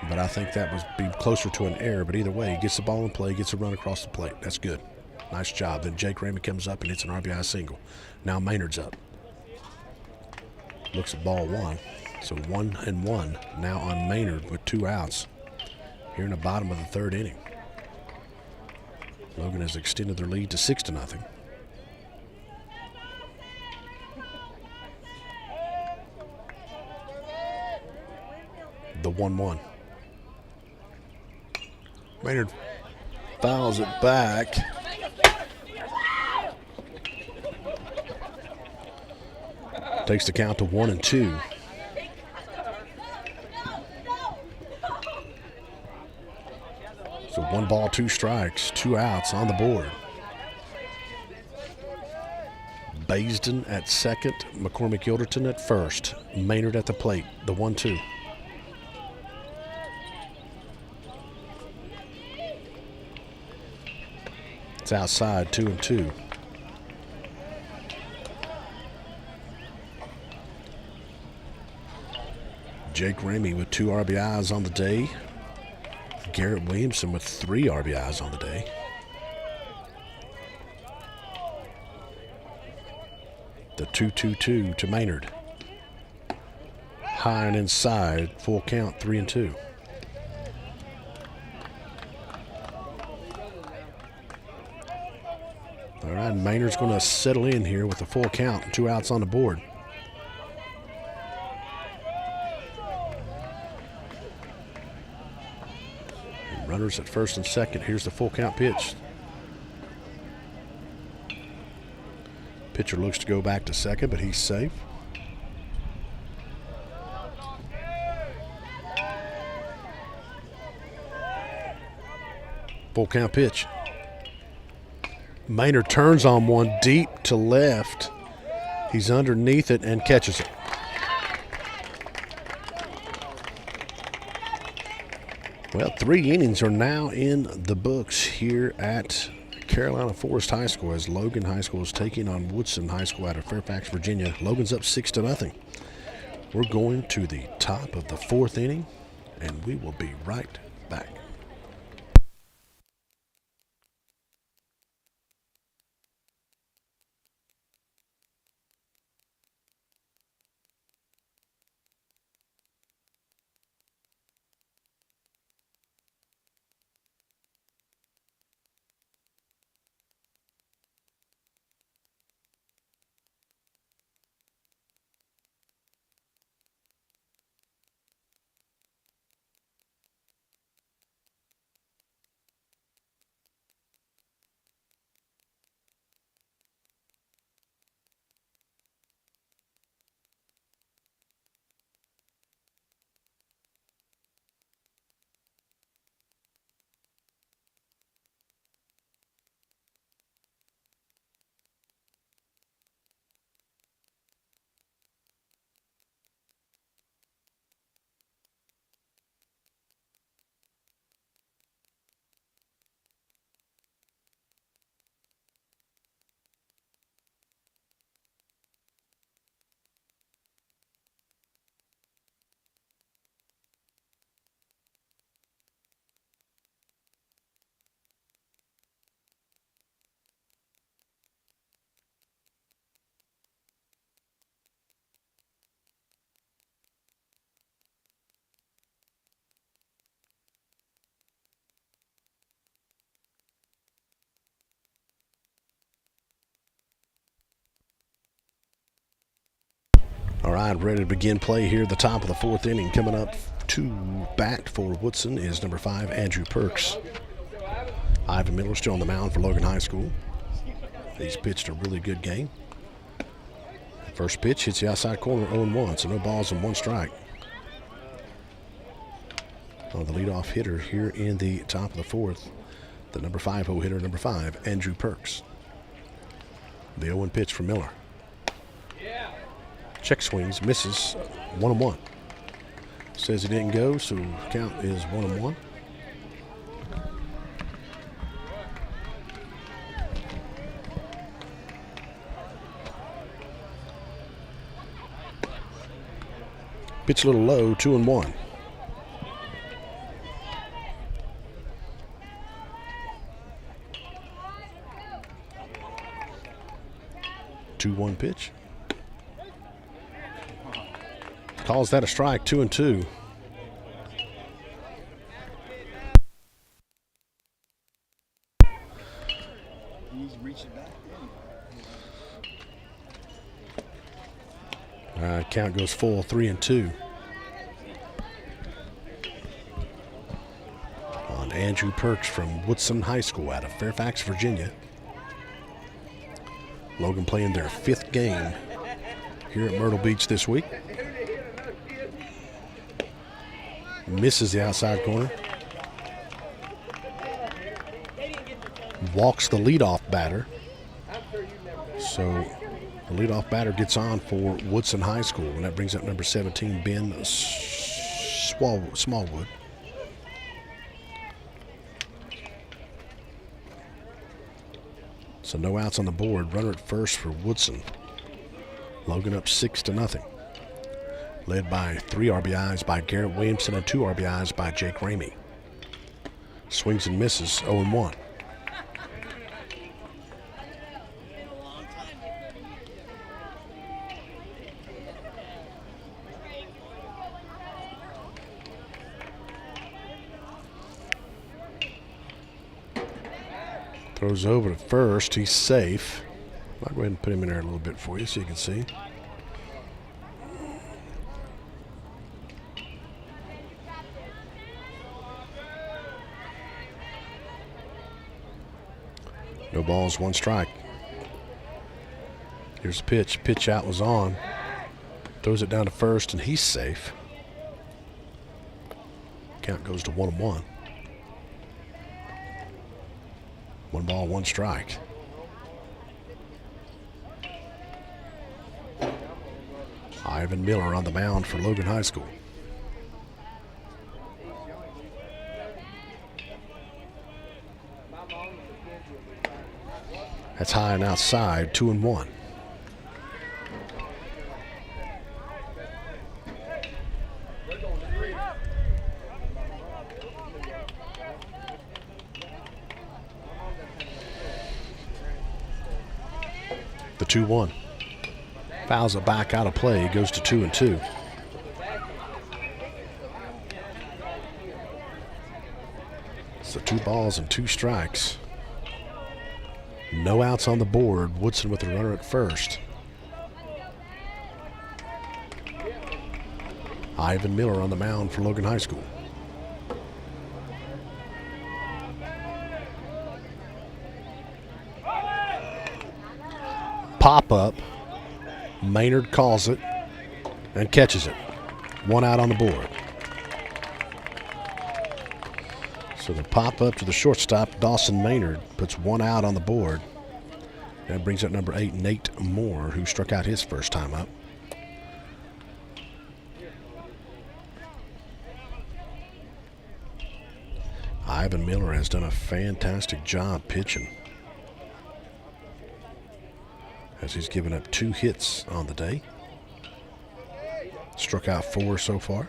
But I think that would be closer to an error. But either way, he gets the ball in play, gets a run across the plate. That's good. Nice job. Then Jake Ramey comes up and hits an RBI single. Now Maynard's up. Looks at ball 1. So 1-1 now on Maynard with 2 outs here in the bottom of the 3rd inning. Logan has extended their lead to 6-0. The 1-1. Maynard fouls it back. Takes the count to 1-2. So 1 ball, 2 strikes, 2 outs on the board. Baisden at second, McCormick Gilderton at first. Maynard at the plate, the 1-2. It's outside, 2-2. Jake Ramey with 2 RBIs on the day. Garrett Williamson with 3 RBIs on the day. The 2-2-2 to Maynard. High and inside, full count, 3-2. All right, Maynard's going to settle in here with a full count and 2 outs on the board. And runners at first and second. Here's the full count pitch. Pitcher looks to go back to second, but he's safe. Full count pitch. Maynard turns on one deep to left. He's underneath it and catches it. Well, 3 innings are now in the books here at Carolina Forest High School as Logan High School is taking on Woodson High School out of Fairfax, Virginia. Logan's up 6-0. We're going to the top of the 4th inning, and we will be right back. right, ready to begin play here at the top of the 4th inning. Coming up to bat for Woodson is number 5, Andrew Perks. Ivan Miller still on the mound for Logan High School. He's pitched a really good game. First pitch hits the outside corner, 0-1, so no balls and 1 strike. The leadoff hitter here in the top of the 4th, the number 5 hole hitter, number 5, Andrew Perks. The 0-1 pitch from Miller. Check swings, misses, 1-1. Says he didn't go, so count is 1-1. Pitch a little low, 2-1. Two-one pitch. Calls that a strike, 2-2. He's reaching back. Count goes full, 3-2. On Andrew Perks from Woodson High School out of Fairfax, Virginia. Logan playing their 5th game here at Myrtle Beach this week. Misses the outside corner. Walks the leadoff batter. So the leadoff batter gets on for Woodson High School, and that brings up number 17, Ben Smallwood. So no outs on the board. Runner at first for Woodson. Logan up 6-0. Led by 3 RBIs by Garrett Williamson and 2 RBIs by Jake Ramey. Swings and misses, 0-1. Throws over to first. He's safe. I'll go ahead and put him in there a little bit for you so you can see. No balls, 1 strike. Here's the pitch. Pitch out was on. Throws it down to first, and he's safe. Count goes to 1-1. 1 ball, 1 strike. Ivan Miller on the mound for Logan High School. That's high and outside, 2-1. The 2-1. Fouls it back out of play. Goes to 2-2. So 2 balls and 2 strikes. No outs on the board. Woodson with the runner at first. Ivan Miller on the mound for Logan High School. Pop up. Maynard calls it and catches it. 1 out on the board. So the pop up to the shortstop, Dawson Maynard, puts 1 out on the board. That brings up number 8, Nate Moore, who struck out his first time up. Ivan Miller has done a fantastic job pitching, as he's given up 2 hits on the day. Struck out 4 so far.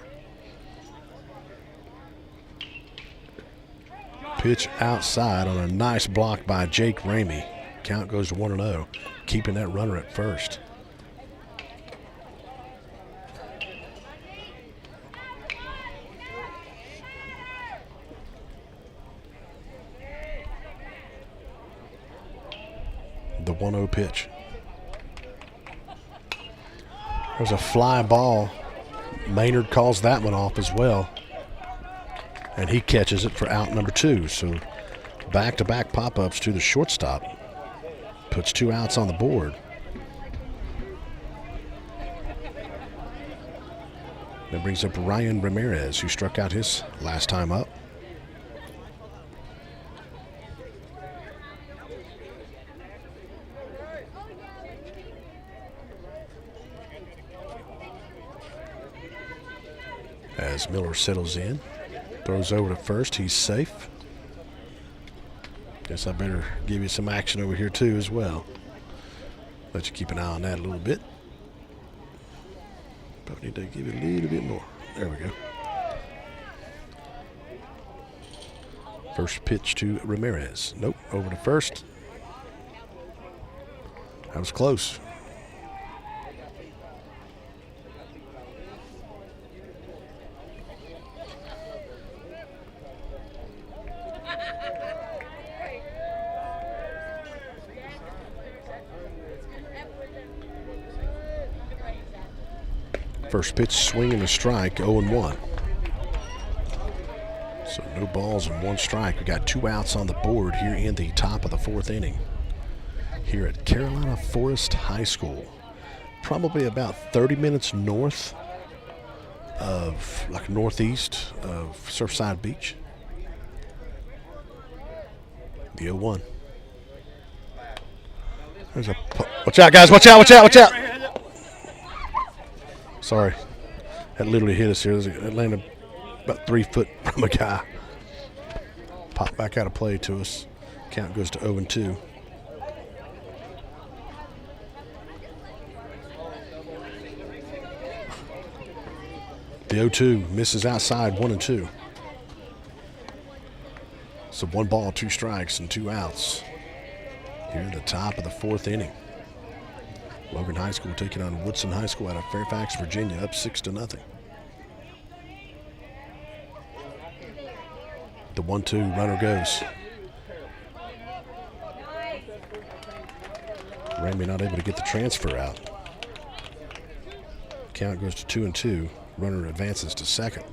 Pitch outside on a nice block by Jake Ramey. Count goes to 1-0, keeping that runner at first. The 1-0 pitch. There's a fly ball. Maynard calls that one off as well. And he catches it for out number 2. So back-to-back pop-ups to the shortstop. Puts 2 outs on the board. That brings up Ryan Ramirez, who struck out his last time up. As Miller settles in, throws over to first, he's safe. Guess I better give you some action over here too as well. Let you keep an eye on that a little bit. Probably need to give it a little bit more. There we go. First pitch to Ramirez. Nope, over to first. That was close. First pitch, swing and a strike, 0-1. So no balls and 1 strike. We got 2 outs on the board here in the top of the 4th inning. Here at Carolina Forest High School. Probably about 30 minutes north of, like northeast of Surfside Beach. The 0-1. There's a, watch out guys, watch out, watch out, watch out. Sorry, that literally hit us here. It landed about 3 foot from a guy. Popped back out of play to us. Count goes to 0-2. The 0-2 misses outside, 1-2. So 1 ball, 2 strikes, and 2 outs. Here at the top of the 4th inning. Logan High School taking on Woodson High School out of Fairfax, Virginia, up 6-0. The 1-2 runner goes. Ramey not able to get the transfer out. Count goes to 2-2. Runner advances to second.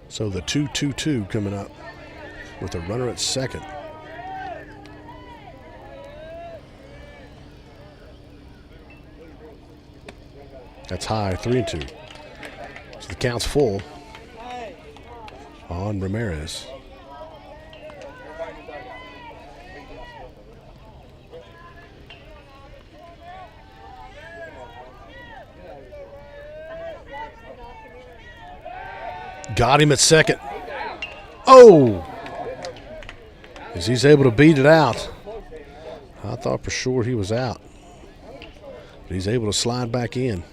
So the 2-2-2 coming up with a runner at second. That's high, 3-2. So the count's full on Ramirez. Got him at second. Oh! As he's able to beat it out. I thought for sure he was out. But he's able to slide back in.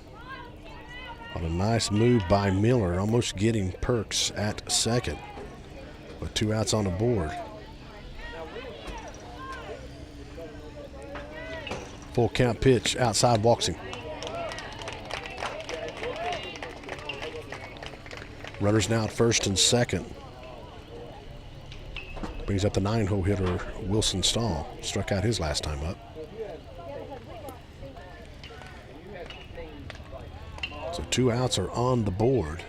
On a nice move by Miller, almost getting Perks at second with 2 outs on the board. Full count pitch, outside walks him. Runners now at first and second. Brings up the 9-hole hitter, Wilson Stahl. Struck out his last time up. So 2 outs are on the board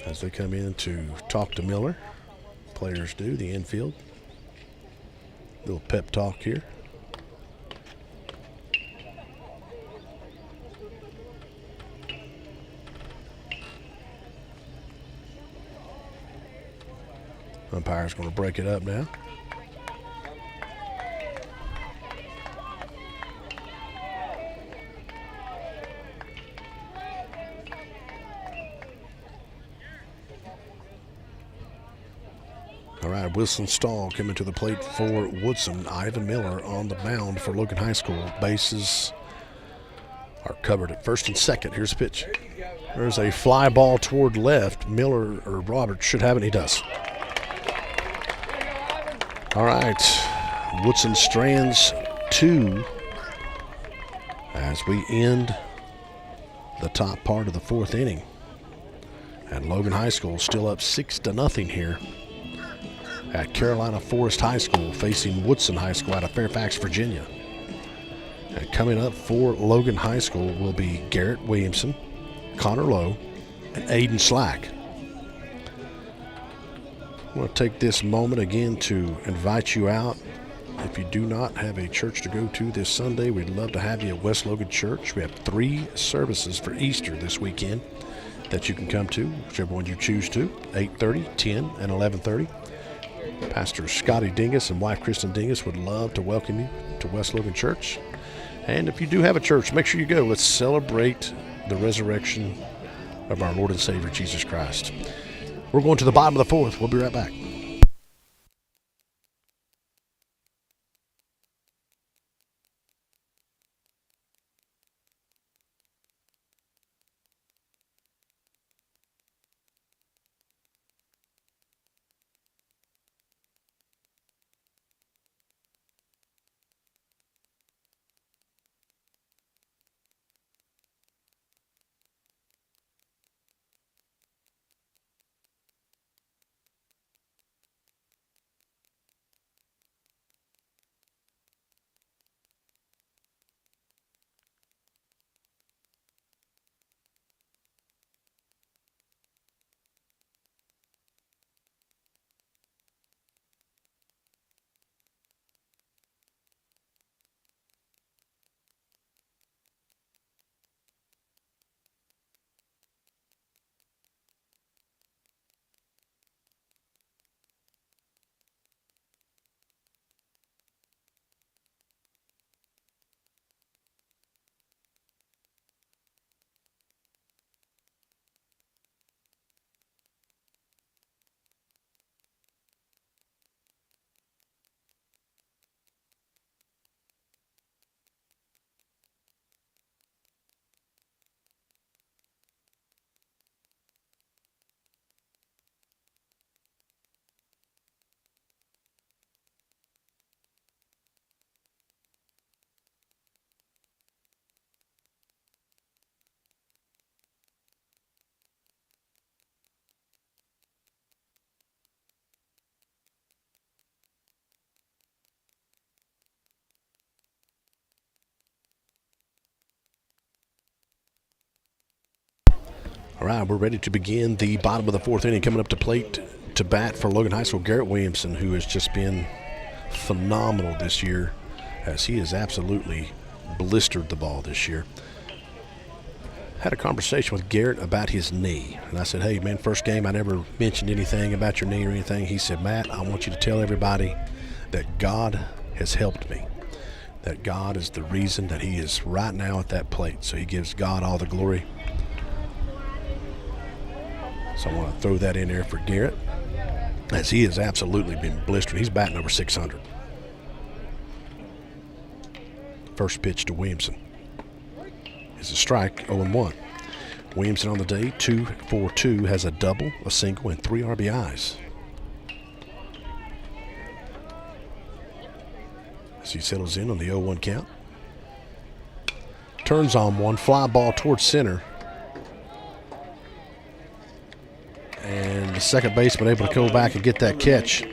as they come in to talk to Miller. Players do, the infield. Little pep talk here. Umpire's going to break it up now. All right, Wilson Stahl coming to the plate for Woodson. Ivan Miller on the mound for Logan High School. Bases are covered at first and second. Here's a pitch. There's a fly ball toward left. Miller or Robert should have it. He does. All right, Woodson strands 2 as we end the top part of the 4th inning. And Logan High School still up 6-0 here at Carolina Forest High School, facing Woodson High School out of Fairfax, Virginia. And coming up for Logan High School will be Garrett Williamson, Connor Lowe, and Aiden Slack. I want to take this moment again to invite you out. If you do not have a church to go to this Sunday, we'd love to have you at West Logan Church. We have 3 services for Easter this weekend that you can come to, whichever one you choose to, 8:30, 10, and 11:30. Pastor Scotty Dingus and wife Kristen Dingus would love to welcome you to West Logan Church. And if you do have a church, make sure you go. Let's celebrate the resurrection of our Lord and Savior Jesus Christ. We're going to the bottom of the 4th. We'll be right back. All right, we're ready to begin the bottom of the 4th inning. Coming up to plate to bat for Logan High School, Garrett Williamson, who has just been phenomenal this year, as he has absolutely blistered the ball this year. Had a conversation with Garrett about his knee, and I said, hey, man, first game I never mentioned anything about your knee or anything. He said, Matt, I want you to tell everybody that God has helped me, that God is the reason that he is right now at that plate. So he gives God all the glory. So I want to throw that in there for Garrett, as he has absolutely been blistering. He's batting over 600. First pitch to Williamson is a strike, 0-1. Williamson on the day, 2 for 2, has a double, a single, and 3 RBIs. As he settles in on the 0-1 count. Turns on one, fly ball towards center. And the second baseman able to go back and get that catch.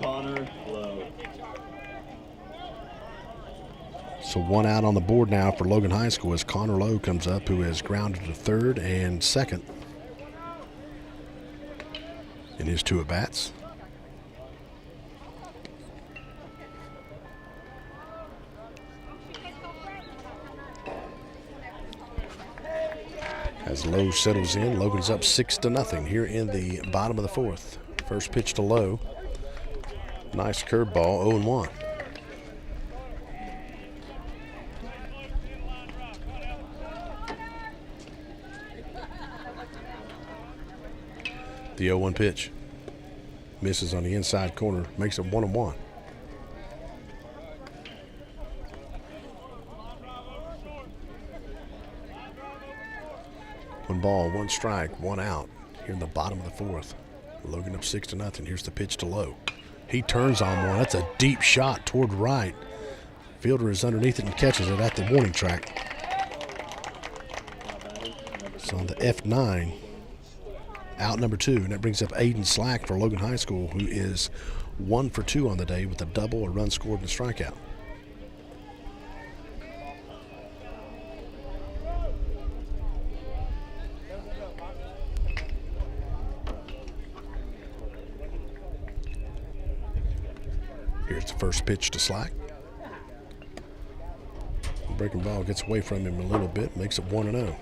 Connor Lowe. So 1 out on the board now for Logan High School as Connor Lowe comes up, who has grounded to third and second in his 2 at-bats. As Lowe settles in, Logan's up 6-0 here in the bottom of the 4th. First pitch to Lowe. Nice curveball, 0-1. The 0-1 pitch. Misses on the inside corner, makes it 1-1. One ball, 1 strike, 1 out here in the bottom of the 4th. Logan up 6-0. Here's the pitch to Lowe. He turns on one. That's a deep shot toward right. Fielder is underneath it and catches it at the warning track. So on the F9, out number 2, and that brings up Aiden Slack for Logan High School, who is 1 for 2 on the day with a double, a run scored, and a strikeout. Here's the first pitch to Slack. Breaking ball gets away from him a little bit, makes it 1-0.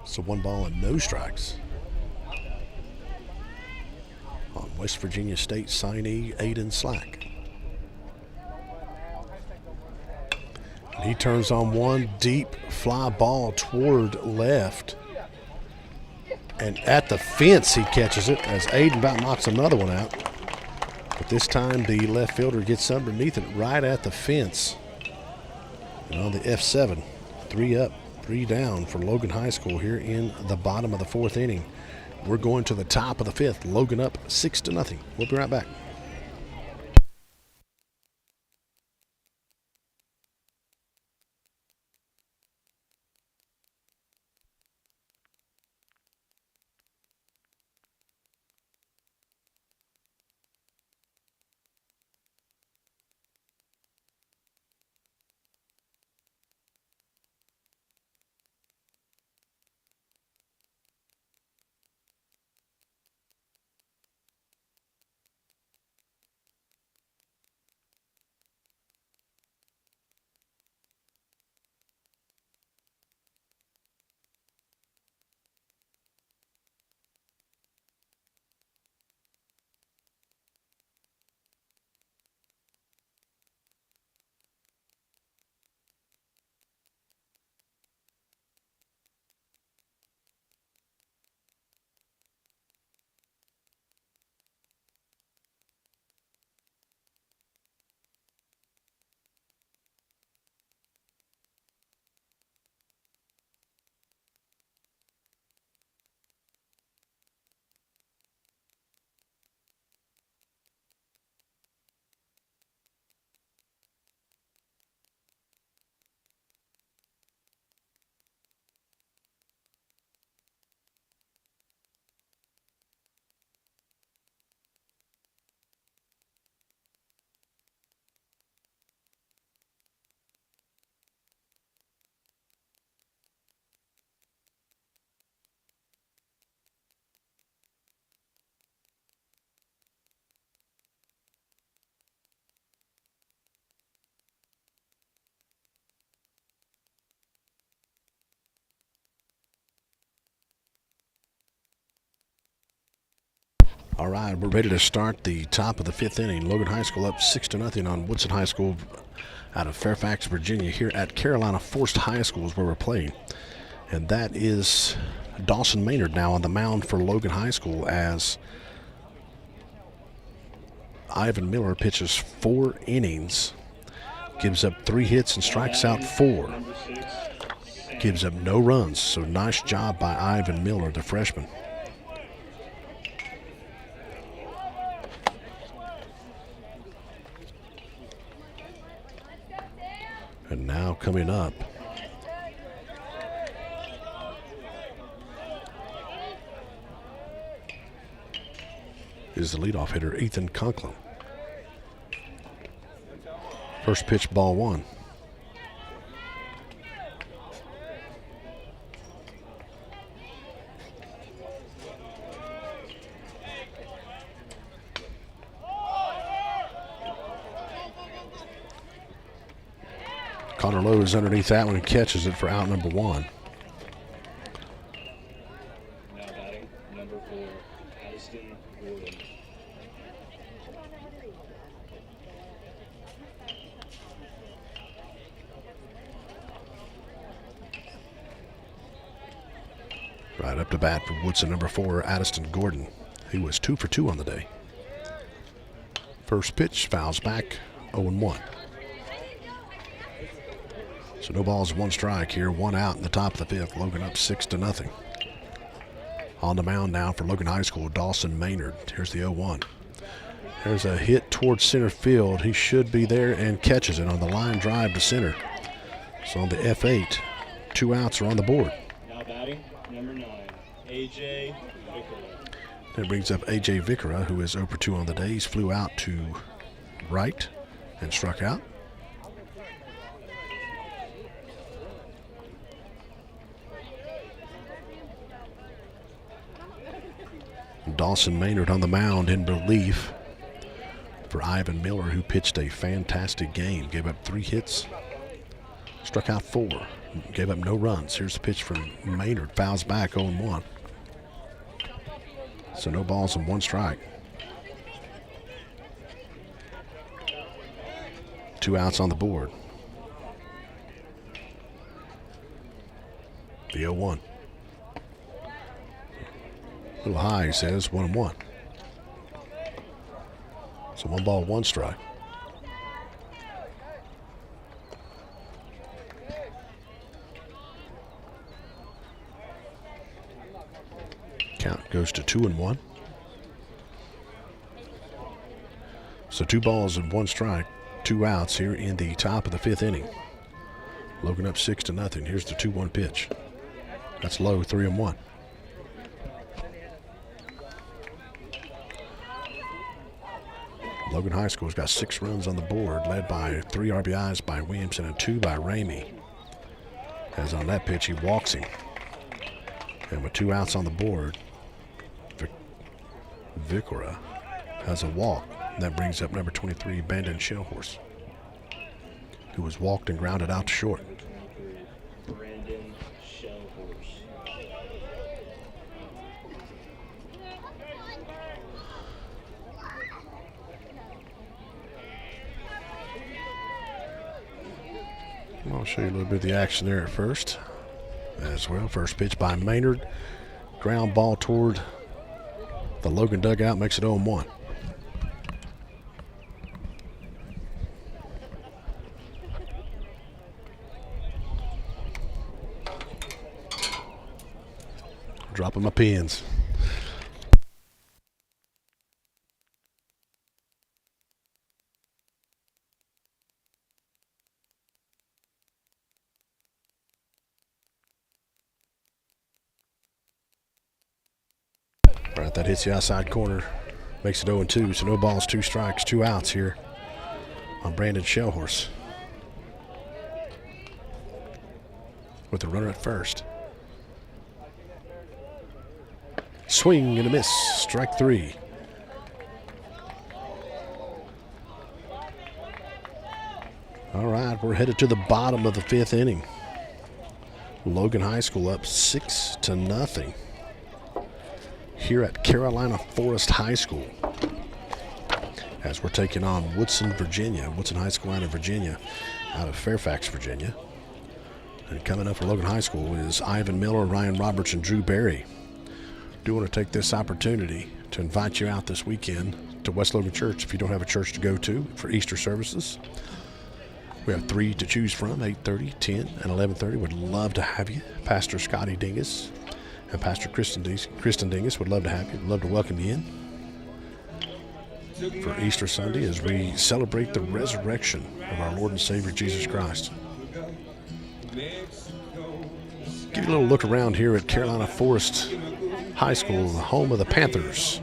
So 1 ball and no strikes on West Virginia State signee Aiden Slack. And he turns on one deep fly ball toward left. And at the fence he catches it as Aiden about knocks another one out. But this time the left fielder gets underneath it right at the fence. And on the F7, 3 up, 3 down for Logan High School here in the bottom of the 4th inning. We're going to the top of the 5th. Logan up 6-0. We'll be right back. All right, we're ready to start the top of the 5th inning. Logan High School up 6-0 on Woodson High School out of Fairfax, Virginia, here at Carolina Forest High School is where we're playing. And that is Dawson Maynard now on the mound for Logan High School as Ivan Miller pitches 4 innings, gives up 3 hits and strikes out 4. Gives up no runs, so nice job by Ivan Miller, the freshman. And now coming up is the leadoff hitter, Ethan Conklin. First pitch, ball 1. Connor Lowe is underneath that one and catches it for out number 1. Now batting, number 4, Addison Gordon. Right up to bat for Woodson, number 4, Addison Gordon. He was 2 for 2 on the day. First pitch, fouls back, 0-1. So no balls, 1 strike here, 1 out in the top of the 5th. Logan up 6-0. On the mound now for Logan High School, Dawson Maynard. Here's the 0-1. There's a hit towards center field. He should be there and catches it on the line drive to center. So on the F8, 2 outs are on the board. Now batting, number 9, AJ Vickler. That brings up A.J. Vicera, who is 0 for 2 on the day. He's flew out to right and struck out. Dawson Maynard on the mound in relief for Ivan Miller, who pitched a fantastic game. Gave up 3 hits, struck out 4, gave up no runs. Here's the pitch from Maynard, fouls back 0-1. So no balls and 1 strike. 2 outs on the board. The 0-1. A little high, he says, 1-1. So 1 ball, 1 strike. Count goes to 2-1. So 2 balls and 1 strike, 2 outs here in the top of the 5th inning. Logan up 6-0. Here's the 2-1 pitch. That's low, 3-1. Logan High School's got 6 runs on the board, led by 3 RBIs by Williamson and 2 by Ramey. As on that pitch, he walks him. And with 2 outs on the board, Vicera has a walk. And that brings up number 23, Bandon Shellhorse, who was walked and grounded out to short. I'll show you a little bit of the action there at first as well. First pitch by Maynard. Ground ball toward the Logan dugout, makes it 0-1. Dropping my pins. Right, that hits the outside corner, makes it 0-2. So no balls, 2 strikes, 2 outs here on Brandon Shellhorse, with the runner at first. Swing and a miss, strike 3. All right, we're headed to the bottom of the 5th inning. Logan High School up 6-0 here at Carolina Forest High School, as we're taking on Woodson, Virginia. Woodson High School out of Virginia, out of Fairfax, Virginia. And coming up for Logan High School is Ivan Miller, Ryan Roberts, and Drew Berry. Do want to take this opportunity to invite you out this weekend to West Logan Church if you don't have a church to go to for Easter services. We have 3 to choose from, 8:30, 10, and 11:30. Would love to have you. Pastor Scotty Dingus and Pastor Kristen Dingus would love to have you. Would love to welcome you in for Easter Sunday as we celebrate the resurrection of our Lord and Savior Jesus Christ. Give you a little look around here at Carolina Forest High School, the home of the Panthers.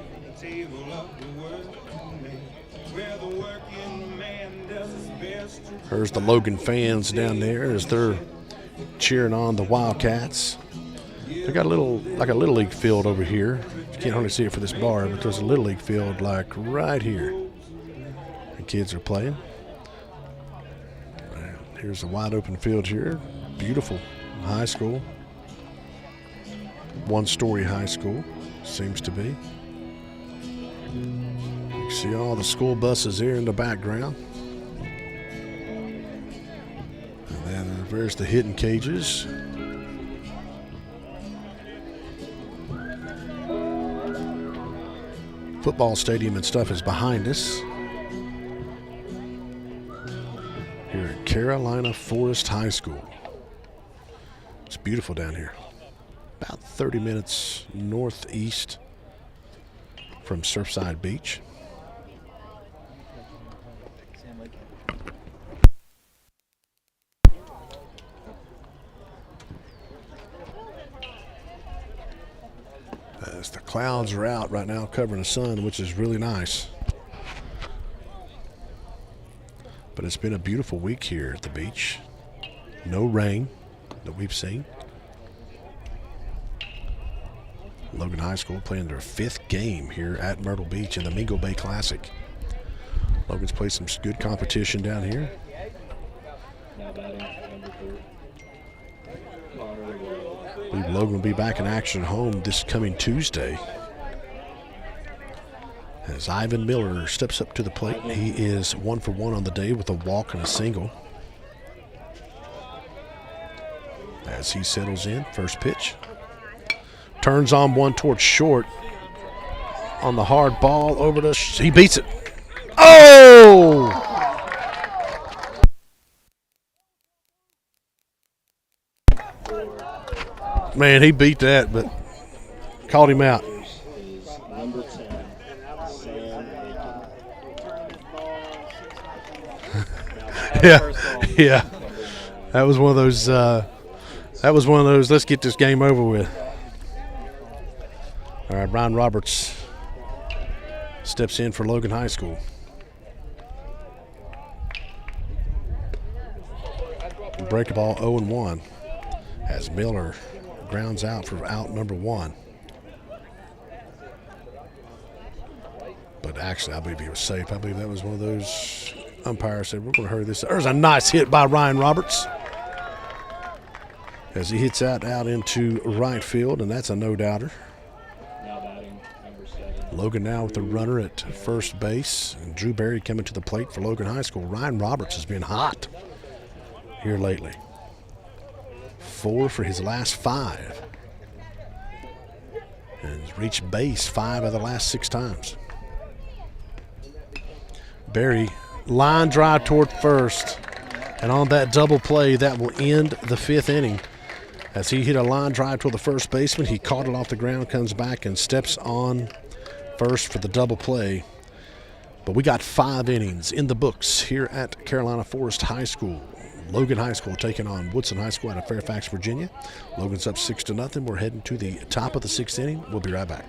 There's the Logan fans down there as they're cheering on the Wildcats. They got a little league field over here. You can't hardly see it for this bar, but there's a little league field like right here. The kids are playing. Here's a wide open field here. Beautiful high school. 1-story high school, seems to be. You can see all the school buses here in the background. And then there's the hidden cages. Football stadium and stuff is behind us here at Carolina Forest High School. It's beautiful down here. About 30 minutes northeast from Surfside Beach. as the clouds are out right now covering the sun, which is really nice. But it's been a beautiful week here at the beach. No rain that we've seen. Logan High School playing their 5th game here at Myrtle Beach in the Mingo Bay Classic. Logan's played some good competition down here. Now batting number 4. I believe Logan will be back in action at home this coming Tuesday. As Ivan Miller steps up to the plate, he is 1 for 1 on the day with a walk and a single. As he settles in, first pitch. Turns on one towards short. On the hard ball over to, he beats it. Oh! Man, he beat that, but called him out. Is number 10, Sam Aiken. Yeah. That was one of those, let's get this game over with. All right, Brian Roberts steps in for Logan High School. Break ball 0-1 as Miller grounds out for out number 1. But actually, I believe he was safe. I believe that was one of those umpires said, we're going to hurry this up. There's a nice hit by Ryan Roberts as he hits out into right field, and that's a no-doubter. Now batting number 7. Logan now with the runner at first base, and Drew Berry coming to the plate for Logan High School. Ryan Roberts has been hot here lately. 4 for his last 5. And has reached base 5 of the last 6 times. Berry, line drive toward first. And on that double play, that will end the 5th inning. As he hit a line drive toward the first baseman, he caught it off the ground, comes back and steps on first for the double play. But we got 5 innings in the books here at Carolina Forest High School. Logan High School taking on Woodson High School out of Fairfax, Virginia. Logan's up 6-0. We're heading to the top of the 6th inning. We'll be right back.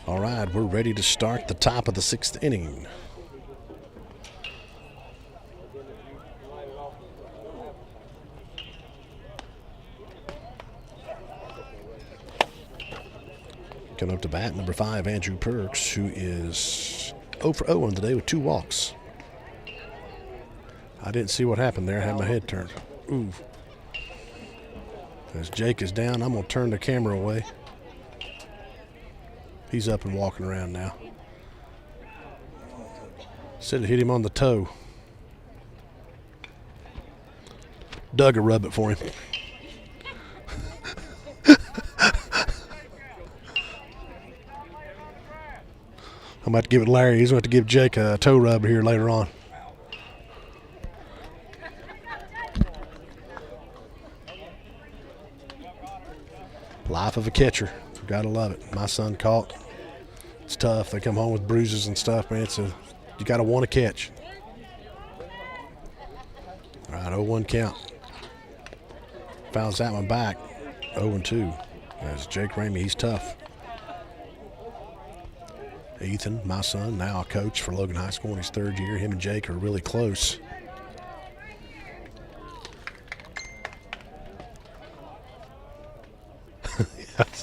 All right, we're ready to start the top of the 6th inning. Coming up to bat, number 5, Andrew Perks, who is 0 for 0 on the day with 2 walks. I didn't see what happened there. I had my head turned. Ooh. As Jake is down, I'm going to turn the camera away. He's up and walking around now. Said it hit him on the toe. Doug will rub it for him. I'm about to give it Larry. He's going to have to give Jake a toe rub here later on. Life of a catcher. Gotta love it. My son caught It's tough. They come home with bruises and stuff, man. You got to want to catch. All right, 0-1 count. Fouls that one back. 0-2. As Jake Ramey, he's tough. Ethan, my son, now a coach for Logan High School in his 3rd year. Him and Jake are really close.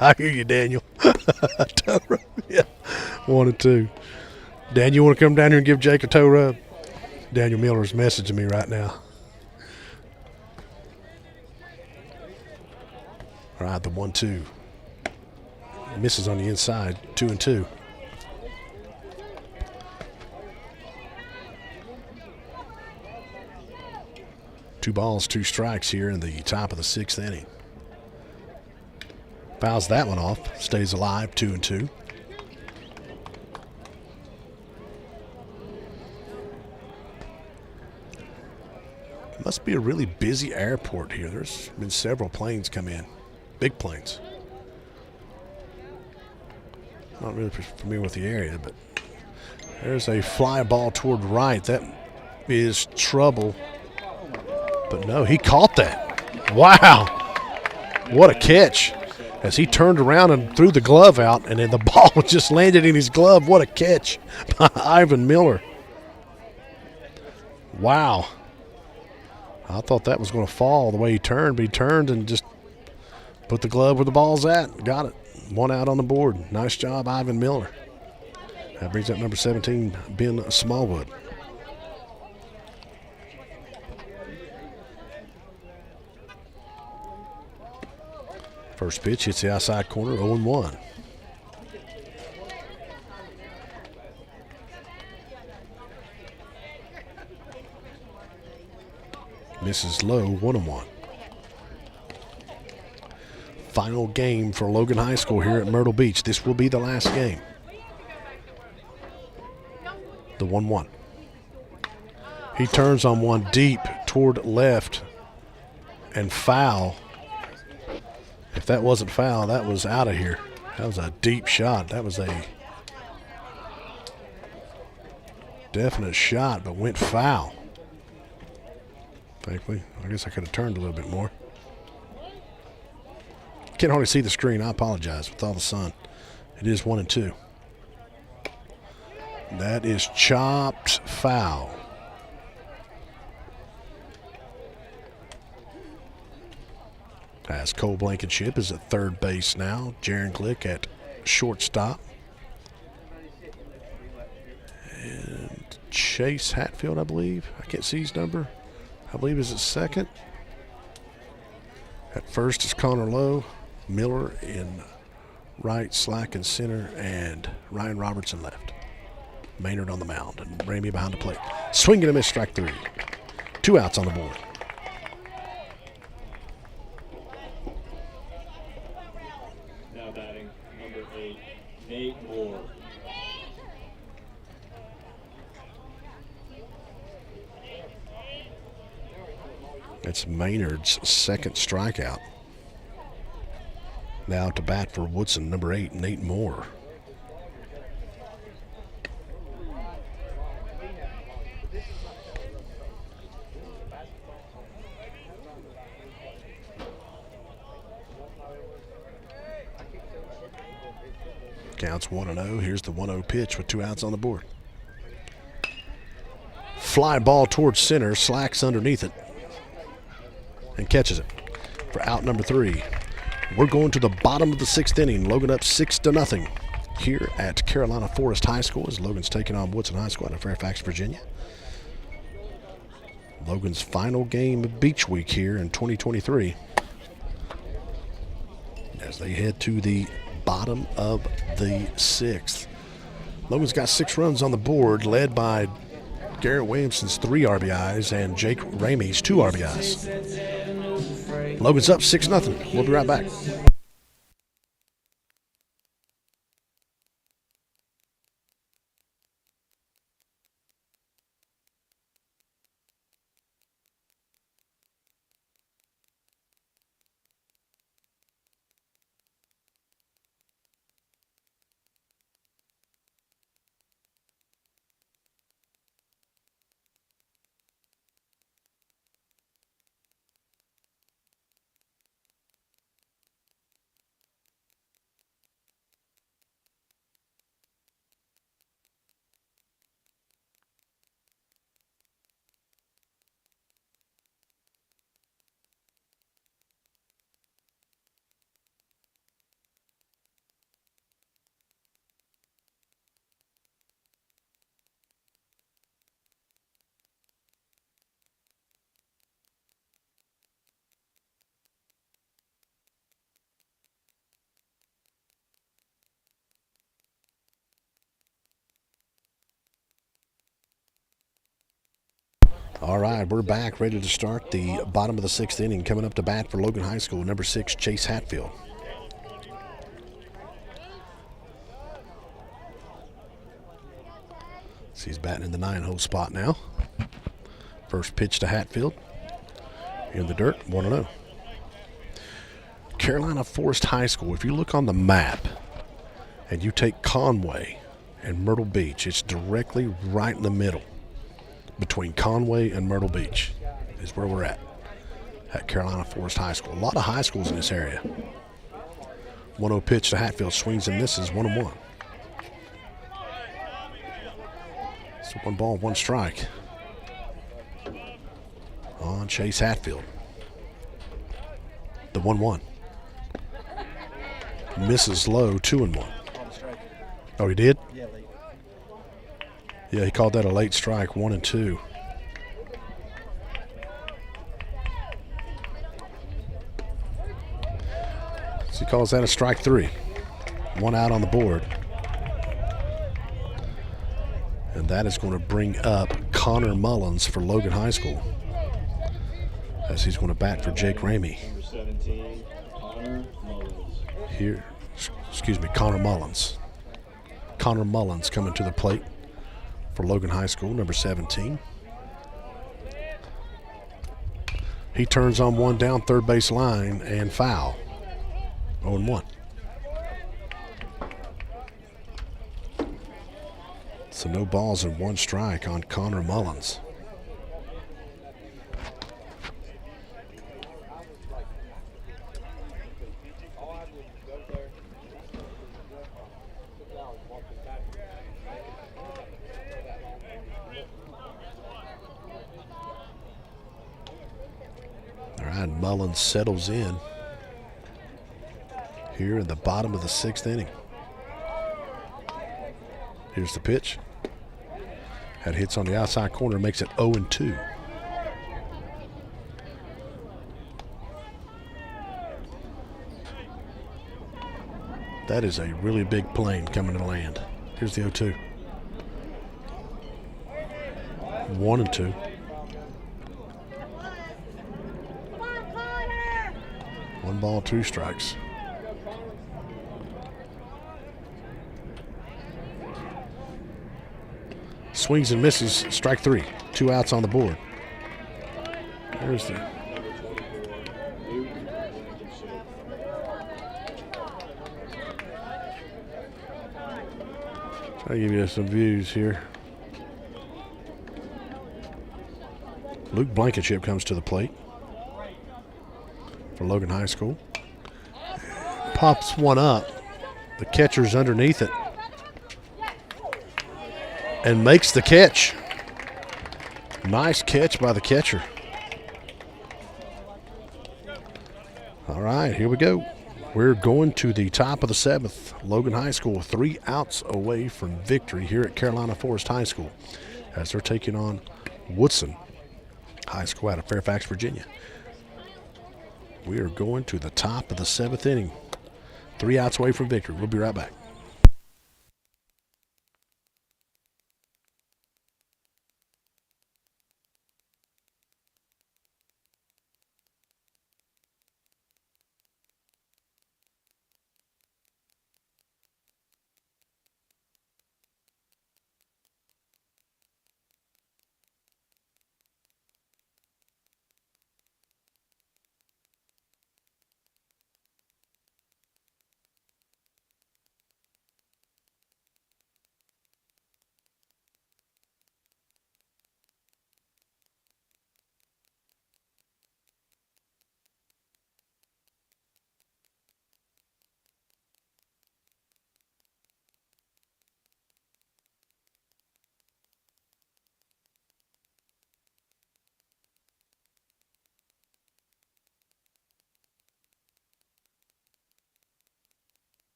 I hear you, Daniel. Yeah, 1-2. Dan, you want to come down here and give Jake a toe rub? Daniel Miller's messaging me right now. All right, the 1-2. Misses on the inside, 2-2. Two balls, 2 strikes here in the top of the 6th inning. Fouls that one off, stays alive, 2-2. Must be a really busy airport here. There's been several planes come in, big planes. Not really familiar with the area, but there's a fly ball toward right. That is trouble. But no, he caught that. Wow. What a catch. As he turned around and threw the glove out, and then the ball just landed in his glove. What a catch by Ivan Miller. Wow. I thought that was going to fall the way he turned, but he turned and just put the glove where the ball's at. Got it. 1 out on the board. Nice job, Ivan Miller. That brings up number 17, Ben Smallwood. First pitch hits the outside corner, 0-1. Misses low, 1-1. Final game for Logan High School here at Myrtle Beach. This will be the last game. The 1-1. He turns on one deep toward left and foul. If that wasn't foul, that was out of here. That was a deep shot. That was a definite shot, but went foul. Thankfully, I guess I could have turned a little bit more. Can't hardly see the screen. I apologize with all the sun. It is 1-2. That is chopped foul. As Cole Blankenship is at third base now. Jaron Glick at shortstop. And Chase Hatfield, I believe. I can't see his number. I believe is at second. At first is Connor Lowe. Miller in right, Slack in center, and Ryan Robertson left. Maynard on the mound, and Ramey behind the plate. Swing and a miss, strike 3. 2 outs on the board. Now batting number 8, Nate Moore. That's Maynard's second strikeout. Now to bat for Woodson, number 8, Nate Moore. Counts 1-0. Here's the 1-0 pitch with 2 outs on the board. Fly ball towards center. Slacks underneath it and catches it for out number 3. We're going to the bottom of the 6th inning. Logan up 6-0 here at Carolina Forest High School as Logan's taking on Woodson High School out of Fairfax, Virginia. Logan's final game of Beach Week here in 2023 as they head to the bottom of the 6th. Logan's got 6 runs on the board, led by Garrett Williamson's 3 RBIs and Jake Ramey's 2 RBIs. Logan's up 6-0. We'll be right back. All right, we're back, ready to start the bottom of the 6th inning. Coming up to bat for Logan High School, number 6, Chase Hatfield. So he's batting in the 9-hole spot now. First pitch to Hatfield. In the dirt, 1-0. Carolina Forest High School, if you look on the map and you take Conway and Myrtle Beach, it's directly right in the middle. Between Conway and Myrtle Beach is where we're at Carolina Forest High School. A lot of high schools in this area. 1-0 pitch to Hatfield, swings and misses, 1-1. So 1 ball, 1 strike on Chase Hatfield. The 1-1. Misses low, 2-1. Oh, he did? Yeah, late. Yeah, he called that a late strike, 1-2. So he calls that a strike 3. 1 out on the board. And that is going to bring up Connor Mullins for Logan High School, as he's going to bat for Jake Ramey. Number 17, Connor Mullins. Here, excuse me, Connor Mullins. Connor Mullins coming to the plate for Logan High School, number 17. He turns on 1 down third base line and foul. 0-1. So no balls and 1 strike on Connor Mullins. All right, Mullins settles in here in the bottom of the 6th inning. Here's the pitch. Had hits on the outside corner, makes it 0-2. That is a really big plane coming to land. Here's the 0-2. 1-2. One ball, 2 strikes. Swings and misses, strike 3. 2 outs on the board. There's the... Try to give you some views here. Luke Blankenship comes to the plate for Logan High School. Pops one up. The catcher's underneath it and makes the catch. Nice catch by the catcher. All right, here we go. We're going to the top of the 7th. Logan High School 3 outs away from victory here at Carolina Forest High School, as they're taking on Woodson High School out of Fairfax, Virginia. We are going to the top of the 7th inning. 3 outs away from victory. We'll be right back.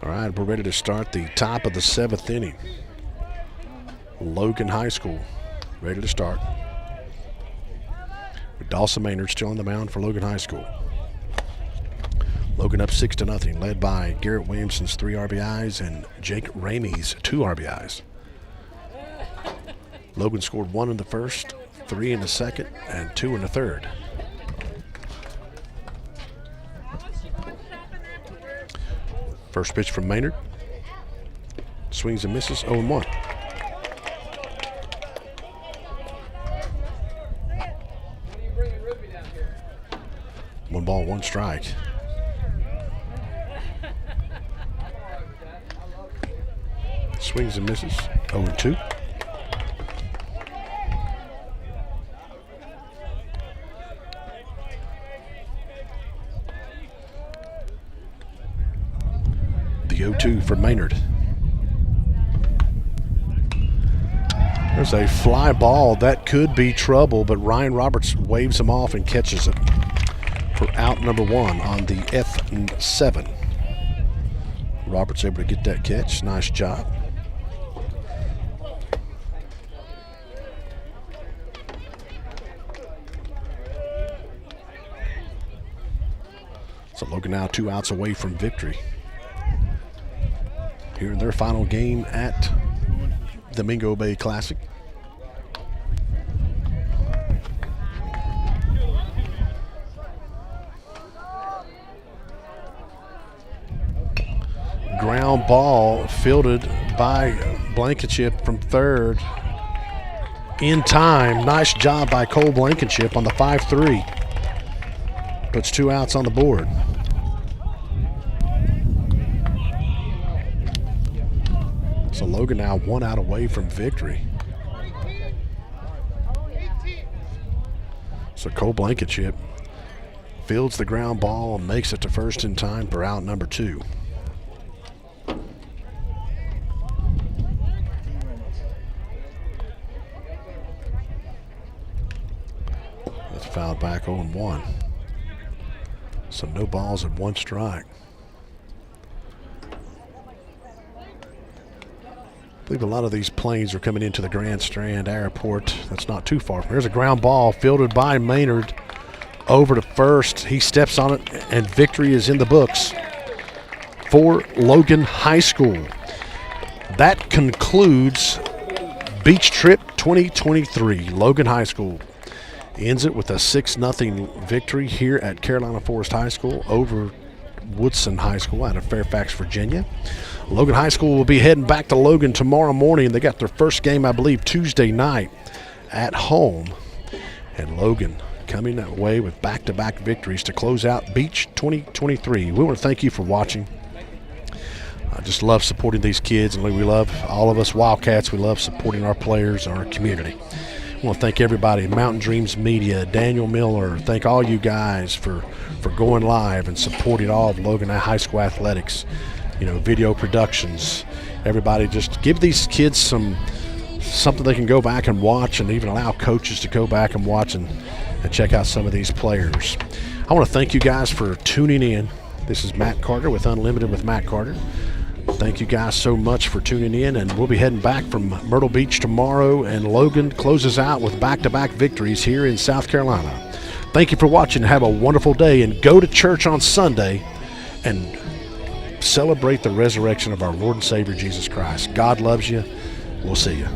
All right, we're ready to start the top of the 7th inning. Logan High School ready to start. With Dawson Maynard still on the mound for Logan High School. Logan up 6-0, led by Garrett Williamson's 3 RBIs and Jake Ramey's 2 RBIs. Logan scored 1 in the first, 3 in the second, and 2 in the third. First pitch from Maynard. Swings and misses, 0-1. One ball, one strike. Swings and misses, 0-2. The 0-2 for Maynard. There's a fly ball that could be trouble, but Ryan Roberts waves him off and catches it for out number 1 on the F7. Roberts able to get that catch. Nice job. So Logan now 2 outs away from victory here in their final game at the Mingo Bay Classic. Ground ball fielded by Blankenship from third in time. Nice job by Cole Blankenship on the 5-3. Puts 2 outs on the board. So Logan now 1 out away from victory. So Cole Blankenship fields the ground ball and makes it to first in time for out number 2. That's fouled back 0-1. So no balls and 1 strike. I believe a lot of these planes are coming into the Grand Strand Airport. That's not too far from here. There's a ground ball fielded by Maynard over to first. He steps on it, and victory is in the books for Logan High School. That concludes Beach Trip 2023. Logan High School ends it with a 6-0 victory here at Carolina Forest High School over Woodson High School out of Fairfax, Virginia. Logan High School will be heading back to Logan tomorrow morning. They got their first game, I believe, Tuesday night at home. And Logan coming that way with back-to-back victories to close out Beach 2023. We want to thank you for watching. I just love supporting these kids, and we love, all of us Wildcats, we love supporting our players and our community. I want to thank everybody, Mountain Dreams Media, Daniel Miller, thank all you guys for going live and supporting all of Logan High School athletics, video productions. Everybody, just give these kids something they can go back and watch, and even allow coaches to go back and watch and check out some of these players. I want to thank you guys for tuning in. This is Matt Carter with Unlimited with Matt Carter. Thank you guys so much for tuning in, and we'll be heading back from Myrtle Beach tomorrow, and Logan closes out with back-to-back victories here in South Carolina. Thank you for watching. Have a wonderful day, and go to church on Sunday and celebrate the resurrection of our Lord and Savior Jesus Christ. God loves you. We'll see you.